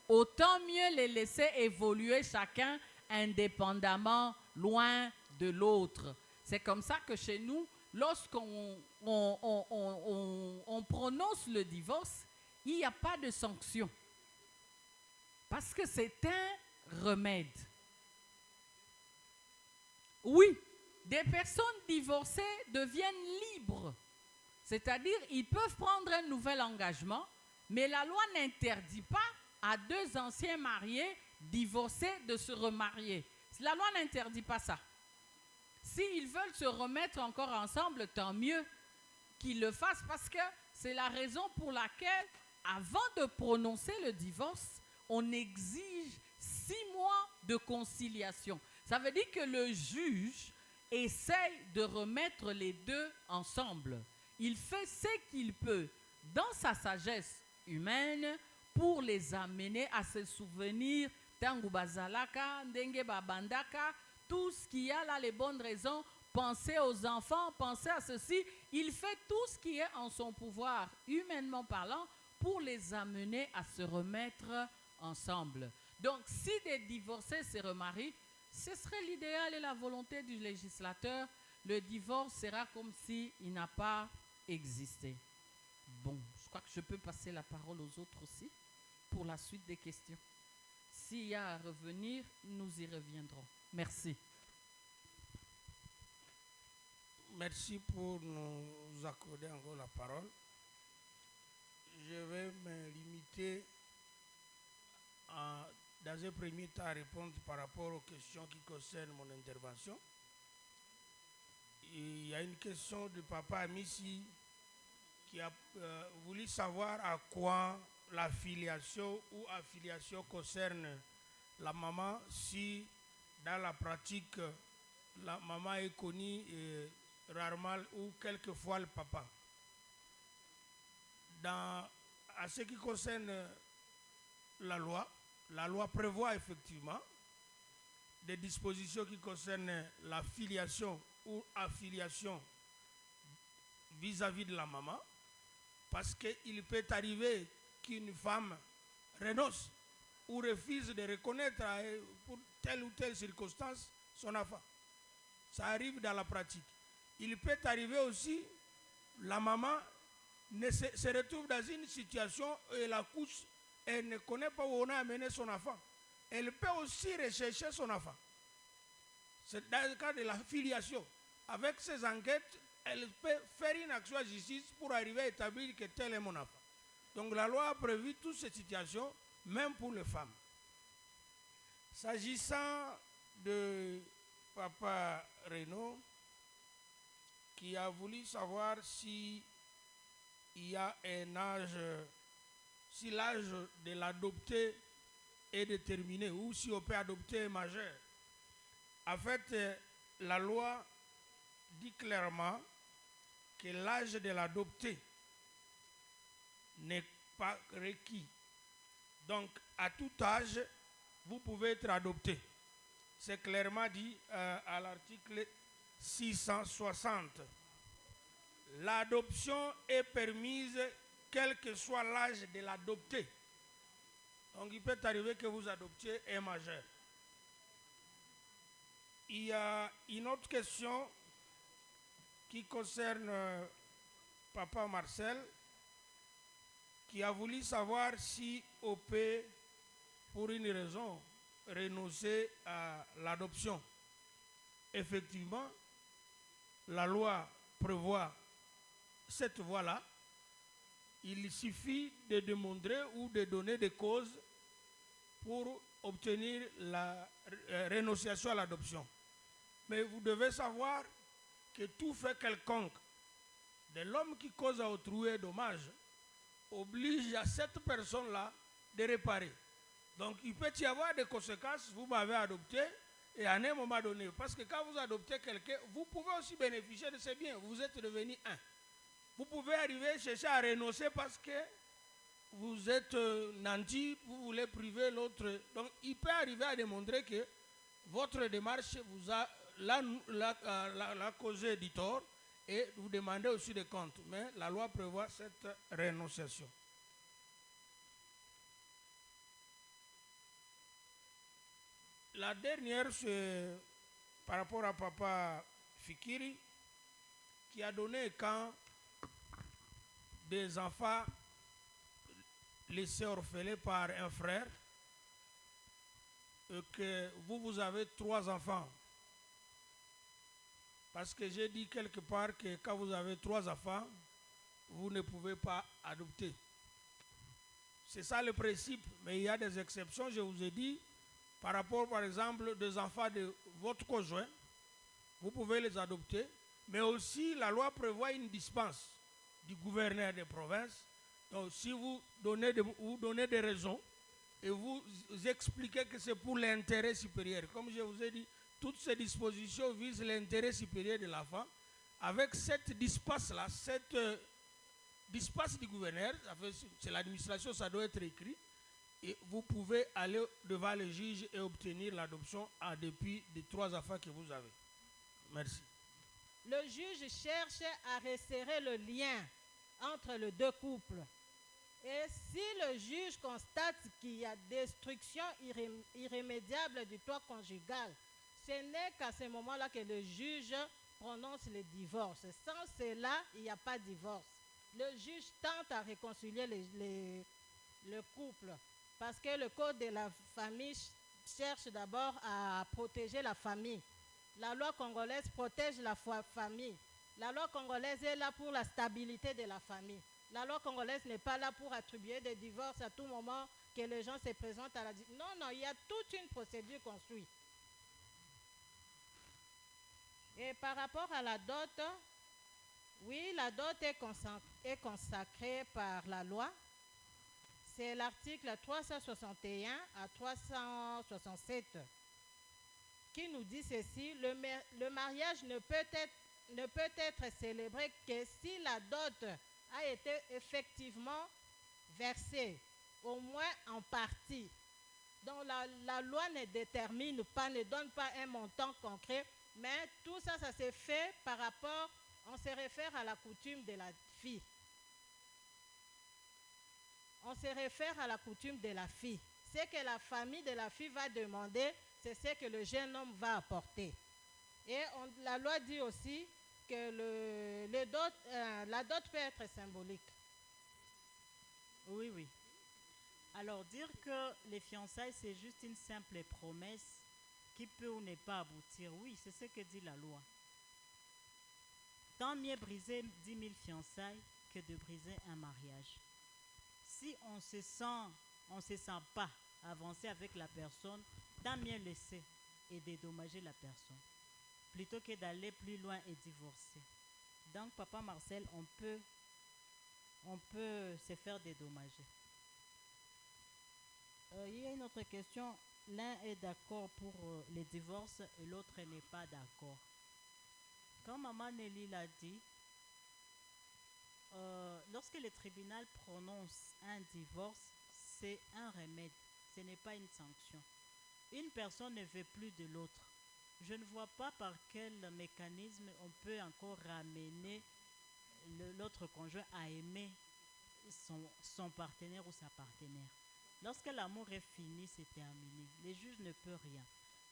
autant mieux les laisser évoluer chacun indépendamment, loin de l'autre. C'est comme ça que chez nous, lorsqu'on prononce le divorce, il n'y a pas de sanction. Parce que c'est un remède. Oui, des personnes divorcées deviennent libres. C'est-à-dire, ils peuvent prendre un nouvel engagement, mais la loi n'interdit pas à deux anciens mariés divorcés de se remarier. La loi n'interdit pas ça. S'ils veulent se remettre encore ensemble, tant mieux qu'ils le fassent parce que c'est la raison pour laquelle, avant de prononcer le divorce, on exige 6 mois de conciliation. Ça veut dire que le juge essaye de remettre les deux ensemble. Il fait ce qu'il peut dans sa sagesse humaine pour les amener à se souvenir Tangu Bazalaka, Ndenge Babandaka, tout ce qu'il y a là, les bonnes raisons, penser aux enfants, penser à ceci. Il fait tout ce qui est en son pouvoir, humainement parlant, pour les amener à se remettre ensemble. Donc, si des divorcés se remarient, ce serait l'idéal et la volonté du législateur. Le divorce sera comme s'il n'a pas existé. Bon, je crois que je peux passer la parole aux autres aussi pour la suite des questions. S'il y a à revenir, nous y reviendrons. Merci. Merci pour nous accorder encore la parole. Je vais me limiter dans un premier temps à répondre par rapport aux questions qui concernent mon intervention. Il y a une question de papa Amissi qui a voulu savoir à quoi la filiation ou affiliation concerne la maman, si dans la pratique la maman est connue rarement ou quelquefois le papa. À ce qui concerne la loi prévoit effectivement des dispositions qui concernent la filiation ou affiliation vis-à-vis de la maman, parce qu'il peut arriver qu'une femme renonce ou refuse de reconnaître pour telle ou telle circonstance son enfant. Ça arrive dans la pratique. Il peut arriver aussi, la maman se retrouve dans une situation où elle accouche, elle ne connaît pas où on a amené son enfant. Elle peut aussi rechercher son enfant. C'est dans le cas de la filiation. Avec ses enquêtes, elle peut faire une action à justice pour arriver à établir que tel est mon enfant. Donc la loi a prévu toutes ces situations, même pour les femmes. S'agissant de papa Renaud, qui a voulu savoir si il y a un âge, si l'âge de l'adopté est déterminé ou si on peut adopter un majeur. En fait, la loi dit clairement que l'âge de l'adopté n'est pas requis. Donc, à tout âge, vous pouvez être adopté. C'est clairement dit à l'article 660. L'adoption est permise quel que soit l'âge de l'adopté. Donc, il peut arriver que vous adoptiez un majeur. Il y a une autre question qui concerne papa Marcel, qui a voulu savoir si on peut, pour une raison, renoncer à l'adoption. Effectivement, la loi prévoit cette voie-là. Il suffit de démontrer ou de donner des causes pour obtenir la renonciation à l'adoption. Mais vous devez savoir que tout fait quelconque de l'homme qui cause à autrui un dommage oblige à cette personne-là de réparer. Donc il peut y avoir des conséquences, vous m'avez adopté, et à un moment donné, parce que quand vous adoptez quelqu'un, vous pouvez aussi bénéficier de ses biens, vous êtes devenu un. Vous pouvez arriver à chercher à renoncer parce que vous êtes nanti, vous voulez priver l'autre. Donc il peut arriver à démontrer que votre démarche vous a la causé du tort et vous demandez aussi des comptes. Mais la loi prévoit cette renonciation. La dernière, c'est par rapport à papa Fikiri, qui a donné quand des enfants laissés orphelins par un frère, et que vous avez 3 enfants. Parce que j'ai dit quelque part que quand vous avez 3 enfants, vous ne pouvez pas adopter. C'est ça le principe, mais il y a des exceptions, je vous ai dit, par rapport par exemple des enfants de votre conjoint, vous pouvez les adopter, mais aussi la loi prévoit une dispense du gouverneur des provinces. Donc si vous donnez des raisons et vous expliquez que c'est pour l'intérêt supérieur, comme je vous ai dit, toutes ces dispositions visent l'intérêt supérieur de l'enfant. Avec cette dispense-là, cette dispense du gouverneur, c'est l'administration, ça doit être écrit, et vous pouvez aller devant le juge et obtenir l'adoption en dépit des 3 enfants que vous avez. Merci. Le juge cherche à resserrer le lien entre les 2 couples. Et si le juge constate qu'il y a destruction irrémédiable du toit conjugal, ce n'est qu'à ce moment-là que le juge prononce le divorce. Sans cela, il n'y a pas de divorce. Le juge tente à réconcilier le couple parce que le code de la famille cherche d'abord à protéger la famille. La loi congolaise protège la famille. La loi congolaise est là pour la stabilité de la famille. La loi congolaise n'est pas là pour attribuer des divorces à tout moment que les gens se présentent à la... Non, il y a toute une procédure construite. Et par rapport à la dot, oui, la dot est consacrée par la loi. C'est l'article 361 à 367 qui nous dit ceci: le mariage ne peut être célébré que si la dot a été effectivement versée, au moins en partie. Donc la loi ne détermine pas, ne donne pas un montant concret, mais tout ça, ça se fait par rapport, on se réfère à la coutume de la fille. On se réfère à la coutume de la fille. Ce que la famille de la fille va demander, c'est ce que le jeune homme va apporter. Et la loi dit aussi que la dot peut être symbolique. Oui, oui. Alors, dire que les fiançailles, c'est juste une simple promesse qui peut ou ne pas aboutir, oui, c'est ce que dit la loi. Tant mieux briser 10 000 fiançailles que de briser un mariage. Si on ne se sent pas avancer avec la personne, tant mieux laisser et dédommager la personne, plutôt que d'aller plus loin et divorcer. Donc, Papa Marcel, on peut se faire dédommager. Il y a une autre question. L'un est d'accord pour le divorce et l'autre n'est pas d'accord. Comme Maman Nelly l'a dit, lorsque le tribunal prononce un divorce, c'est un remède, ce n'est pas une sanction. Une personne ne veut plus de l'autre. Je ne vois pas par quel mécanisme on peut encore ramener l'autre conjoint à aimer son partenaire ou sa partenaire. Lorsque l'amour est fini, c'est terminé. Le juge ne peut rien.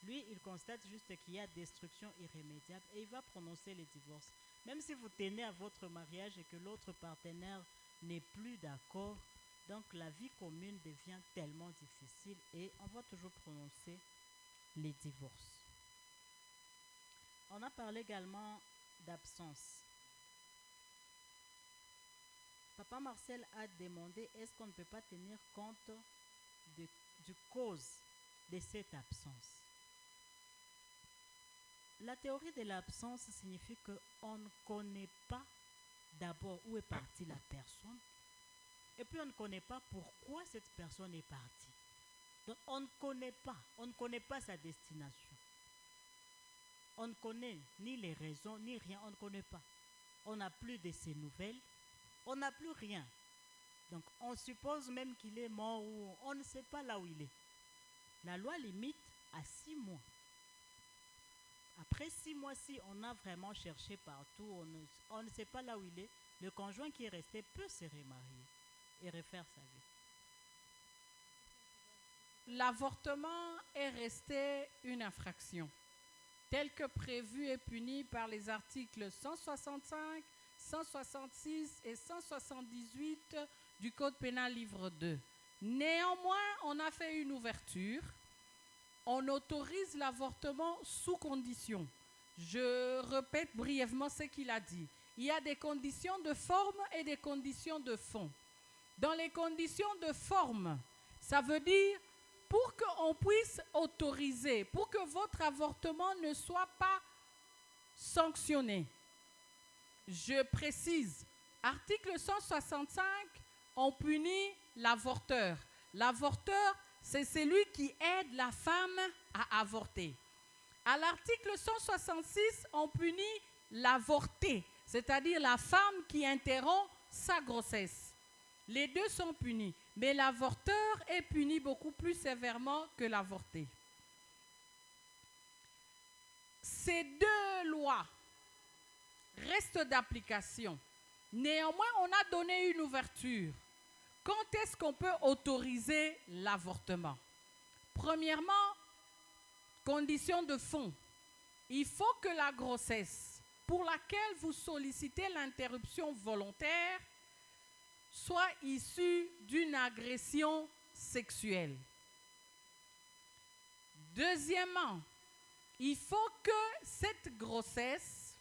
Lui, il constate juste qu'il y a destruction irrémédiable et il va prononcer le divorce. Même si vous tenez à votre mariage et que l'autre partenaire n'est plus d'accord, donc la vie commune devient tellement difficile et on va toujours prononcer les divorces. On a parlé également d'absence. Papa Marcel a demandé est-ce qu'on ne peut pas tenir compte du cause de cette absence. La théorie de l'absence signifie qu'on ne connaît pas d'abord où est partie la personne et puis on ne connaît pas pourquoi cette personne est partie. Donc on ne connaît pas sa destination. On ne connaît ni les raisons, ni rien, on ne connaît pas. On n'a plus de ses nouvelles, on n'a plus rien. Donc on suppose même qu'il est mort ou on ne sait pas là où il est. La loi limite à 6 mois. Après 6 mois, si on a vraiment cherché partout, on ne sait pas là où il est, le conjoint qui est resté peut se remarier et refaire sa vie. L'avortement est resté une infraction, telle que prévue et punie par les articles 165, 166 et 178 du Code pénal livre 2. Néanmoins, on a fait une ouverture. On autorise l'avortement sous condition. Je répète brièvement ce qu'il a dit. Il y a des conditions de forme et des conditions de fond. Dans les conditions de forme, ça veut dire pour qu'on puisse autoriser, pour que votre avortement ne soit pas sanctionné. Je précise, article 165, on punit l'avorteur. L'avorteur, c'est celui qui aide la femme à avorter. À l'article 166, on punit l'avorté, c'est-à-dire la femme qui interrompt sa grossesse. Les deux sont punis, mais l'avorteur est puni beaucoup plus sévèrement que l'avorté. Ces deux lois restent d'application. Néanmoins, on a donné une ouverture. quand est-ce qu'on peut autoriser l'avortement? Premièrement, condition de fond. Il faut que la grossesse pour laquelle vous sollicitez l'interruption volontaire soit issue d'une agression sexuelle. Deuxièmement, il faut que cette grossesse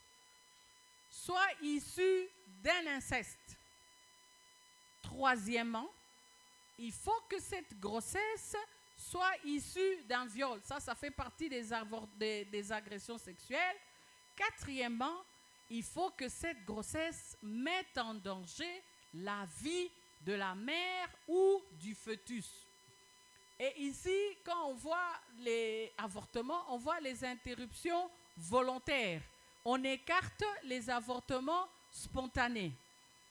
soit issue d'un inceste. Troisièmement, il faut que cette grossesse soit issue d'un viol. Ça fait partie des agressions sexuelles. Quatrièmement, il faut que cette grossesse mette en danger la vie de la mère ou du fœtus. Et ici, quand on voit les avortements, on voit les interruptions volontaires. On écarte les avortements spontanés.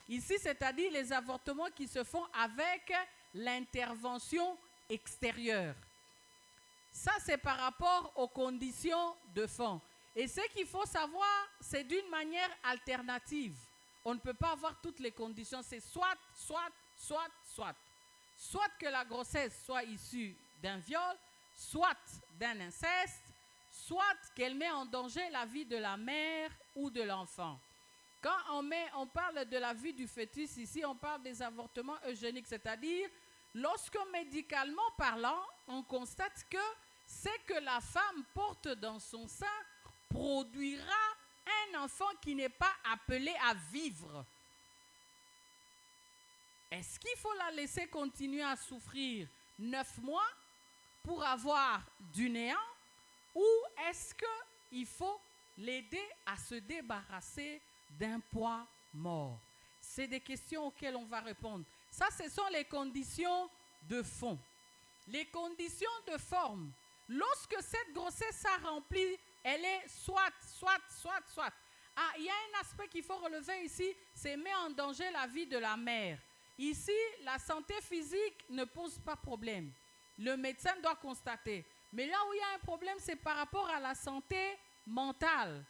Ici, c'est-à-dire les avortements qui se font avec l'intervention extérieure. Ça, c'est par rapport aux conditions de fond. Et ce qu'il faut savoir, c'est d'une manière alternative. On ne peut pas avoir toutes les conditions. C'est soit. Soit que la grossesse soit issue d'un viol, soit d'un inceste, soit qu'elle met en danger la vie de la mère ou de l'enfant. Quand on parle de la vie du fœtus, ici, on parle des avortements eugéniques, c'est-à-dire, lorsque médicalement parlant, on constate que ce que la femme porte dans son sein produira un enfant qui n'est pas appelé à vivre. Est-ce qu'il faut la laisser continuer à souffrir 9 mois pour avoir du néant, ou est-ce qu'il faut l'aider à se débarrasser d'un poids mort? C'est des questions auxquelles on va répondre. Ça, ce sont les conditions de fond. Les conditions de forme. Lorsque cette grossesse s'a rempli, elle est soit. Ah, il y a un aspect qu'il faut relever ici, c'est met en danger la vie de la mère. Ici, la santé physique ne pose pas problème. Le médecin doit constater. Mais là où il y a un problème, c'est par rapport à la santé mentale.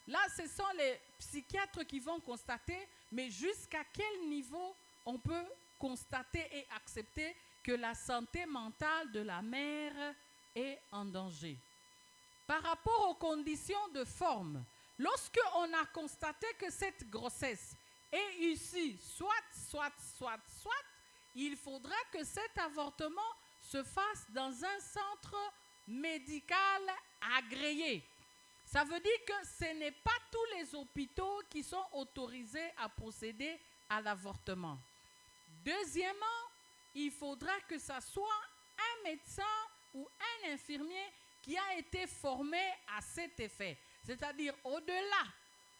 Là, ce sont les psychiatres qui vont constater, mais jusqu'à quel niveau on peut constater et accepter que la santé mentale de la mère est en danger. Par rapport aux conditions de forme, lorsque on a constaté que cette grossesse est issue soit, il faudra que cet avortement se fasse dans un centre médical agréé. Ça veut dire que ce n'est pas tous les hôpitaux qui sont autorisés à procéder à l'avortement. Deuxièmement, il faudra que ce soit un médecin ou un infirmier qui a été formé à cet effet. C'est-à-dire au-delà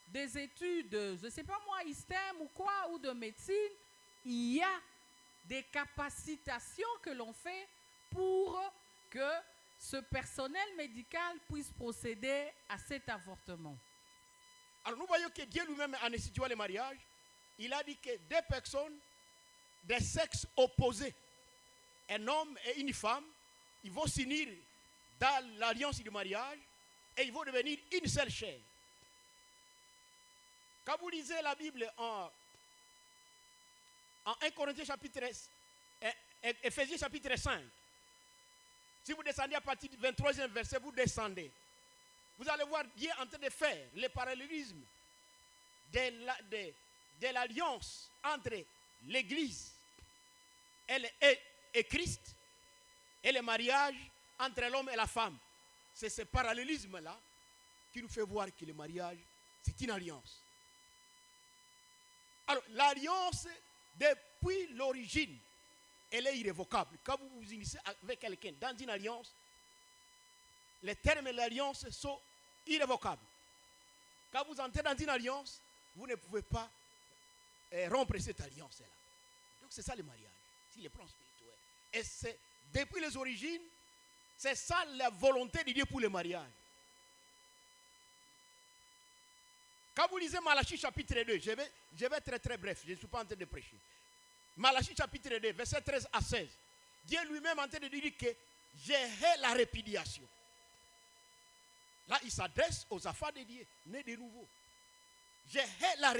des études, je ne sais pas moi, ISTEM ou quoi, ou de médecine, il y a des capacitations que l'on fait pour que ce personnel médical puisse procéder à cet avortement. Alors nous voyons que Dieu lui-même, en instituant le mariage, il a dit que deux personnes des sexes opposés, un homme et une femme, ils vont s'unir dans l'alliance du mariage et ils vont devenir une seule chair. Quand vous lisez la Bible en 1 Corinthiens chapitre Éphésiens chapitre 5, si vous descendez à partir du 23e verset, vous descendez. Vous allez voir Dieu en train de faire le parallélisme de l'alliance entre l'Église et Christ et le mariage entre l'homme et la femme. C'est ce parallélisme-là qui nous fait voir que le mariage, c'est une alliance. Alors, l'alliance, depuis l'origine, elle est irrévocable. Quand vous vous unissez avec quelqu'un dans une alliance, les termes de l'alliance sont irrévocables. Quand vous entrez dans une alliance, vous ne pouvez pas rompre cette alliance-là. Donc c'est ça le mariage, c'est le plan spirituel. Et c'est depuis les origines, c'est ça la volonté de Dieu pour le mariage. Quand vous lisez Malachie chapitre 2, je vais être très bref, je ne suis pas en train de prêcher. Malachie chapitre 2, verset 13 à 16. Dieu lui-même est en train de dire que je hais la répudiation. Là, il s'adresse aux enfants de Dieu, nés de nouveau. Je hais la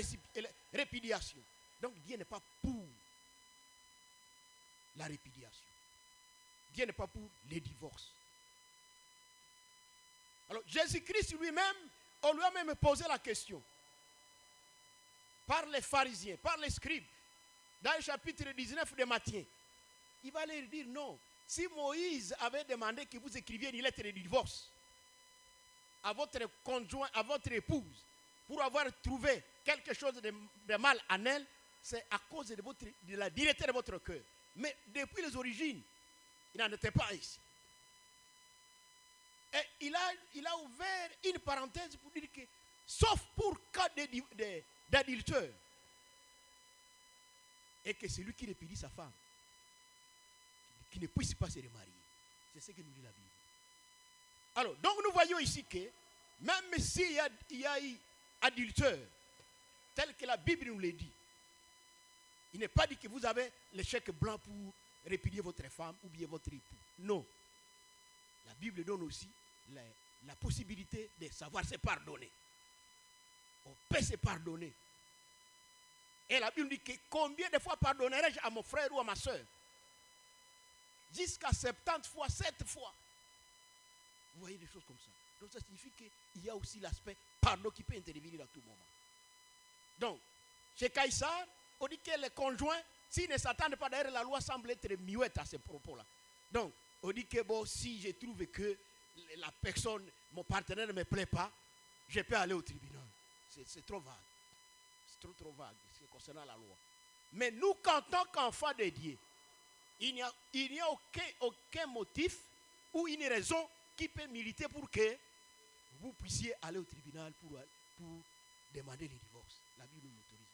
répudiation. Donc Dieu n'est pas pour la répudiation. Dieu n'est pas pour les divorces. Alors Jésus-Christ lui-même, on lui a même posé la question. Par les pharisiens, par les scribes, dans le chapitre 19 de Matthieu, il va leur dire non. Si Moïse avait demandé que vous écriviez une lettre de divorce à votre conjoint, à votre épouse, pour avoir trouvé quelque chose de mal en elle, c'est à cause de la dignité de votre cœur. Mais depuis les origines, il n'en était pas ainsi. Et il a ouvert une parenthèse pour dire que, sauf pour cas d'adultère, et que celui qui répudie sa femme, qui ne puisse pas se remarier. C'est ce que nous dit la Bible. Alors, donc nous voyons ici que, même s'il y a eu adultère, tel que la Bible nous le dit, il n'est pas dit que vous avez le chèque blanc pour répudier votre femme ou bien votre époux. Non. La Bible donne aussi la possibilité de savoir se pardonner. On peut se pardonner. Et la Bible dit que combien de fois pardonnerai-je à mon frère ou à ma soeur? Jusqu'à 70 fois, 7 fois. Vous voyez des choses comme ça. Donc ça signifie qu'il y a aussi l'aspect pardon qui peut intervenir à tout moment. Donc, chez Caïsar, on dit que les conjoints, s'ils ne s'attendent pas, d'ailleurs la loi semble être muette à ces propos-là. Donc, on dit que bon, si je trouve que la personne, mon partenaire ne me plaît pas, je peux aller au tribunal. C'est trop vague. C'est trop vague concernant la loi. Mais nous, en tant qu'enfants de Dieu, il n'y a aucun motif ou une raison qui peut militer pour que vous puissiez aller au tribunal pour demander le divorce. La Bible ne l'autorise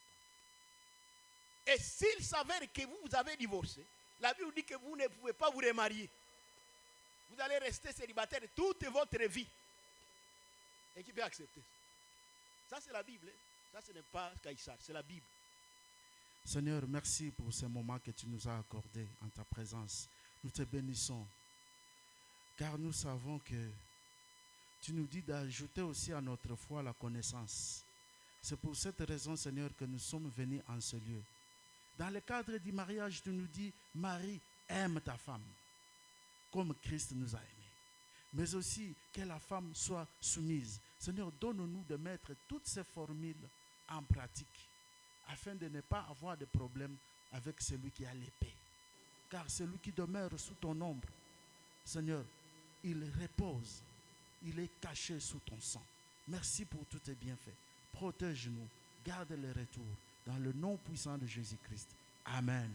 pas. Et s'il s'avère que vous avez divorcé, la Bible dit que vous ne pouvez pas vous remarier. Vous allez rester célibataire toute votre vie. Et qui peut accepter ça? Ça, c'est la Bible. Ça, ce n'est pas Caïsar, c'est la Bible. Seigneur, merci pour ce moment que tu nous as accordé en ta présence. Nous te bénissons, car nous savons que tu nous dis d'ajouter aussi à notre foi la connaissance. C'est pour cette raison, Seigneur, que nous sommes venus en ce lieu. Dans le cadre du mariage, tu nous dis, Marie, aime ta femme, comme Christ nous a aimés. Mais aussi que la femme soit soumise. Seigneur, donne-nous de mettre toutes ces formules en pratique, afin de ne pas avoir de problème avec celui qui a l'épée. Car celui qui demeure sous ton ombre, Seigneur, il repose, il est caché sous ton sang. Merci pour tous tes bienfaits. Protège-nous, garde les retours, dans le nom puissant de Jésus-Christ. Amen.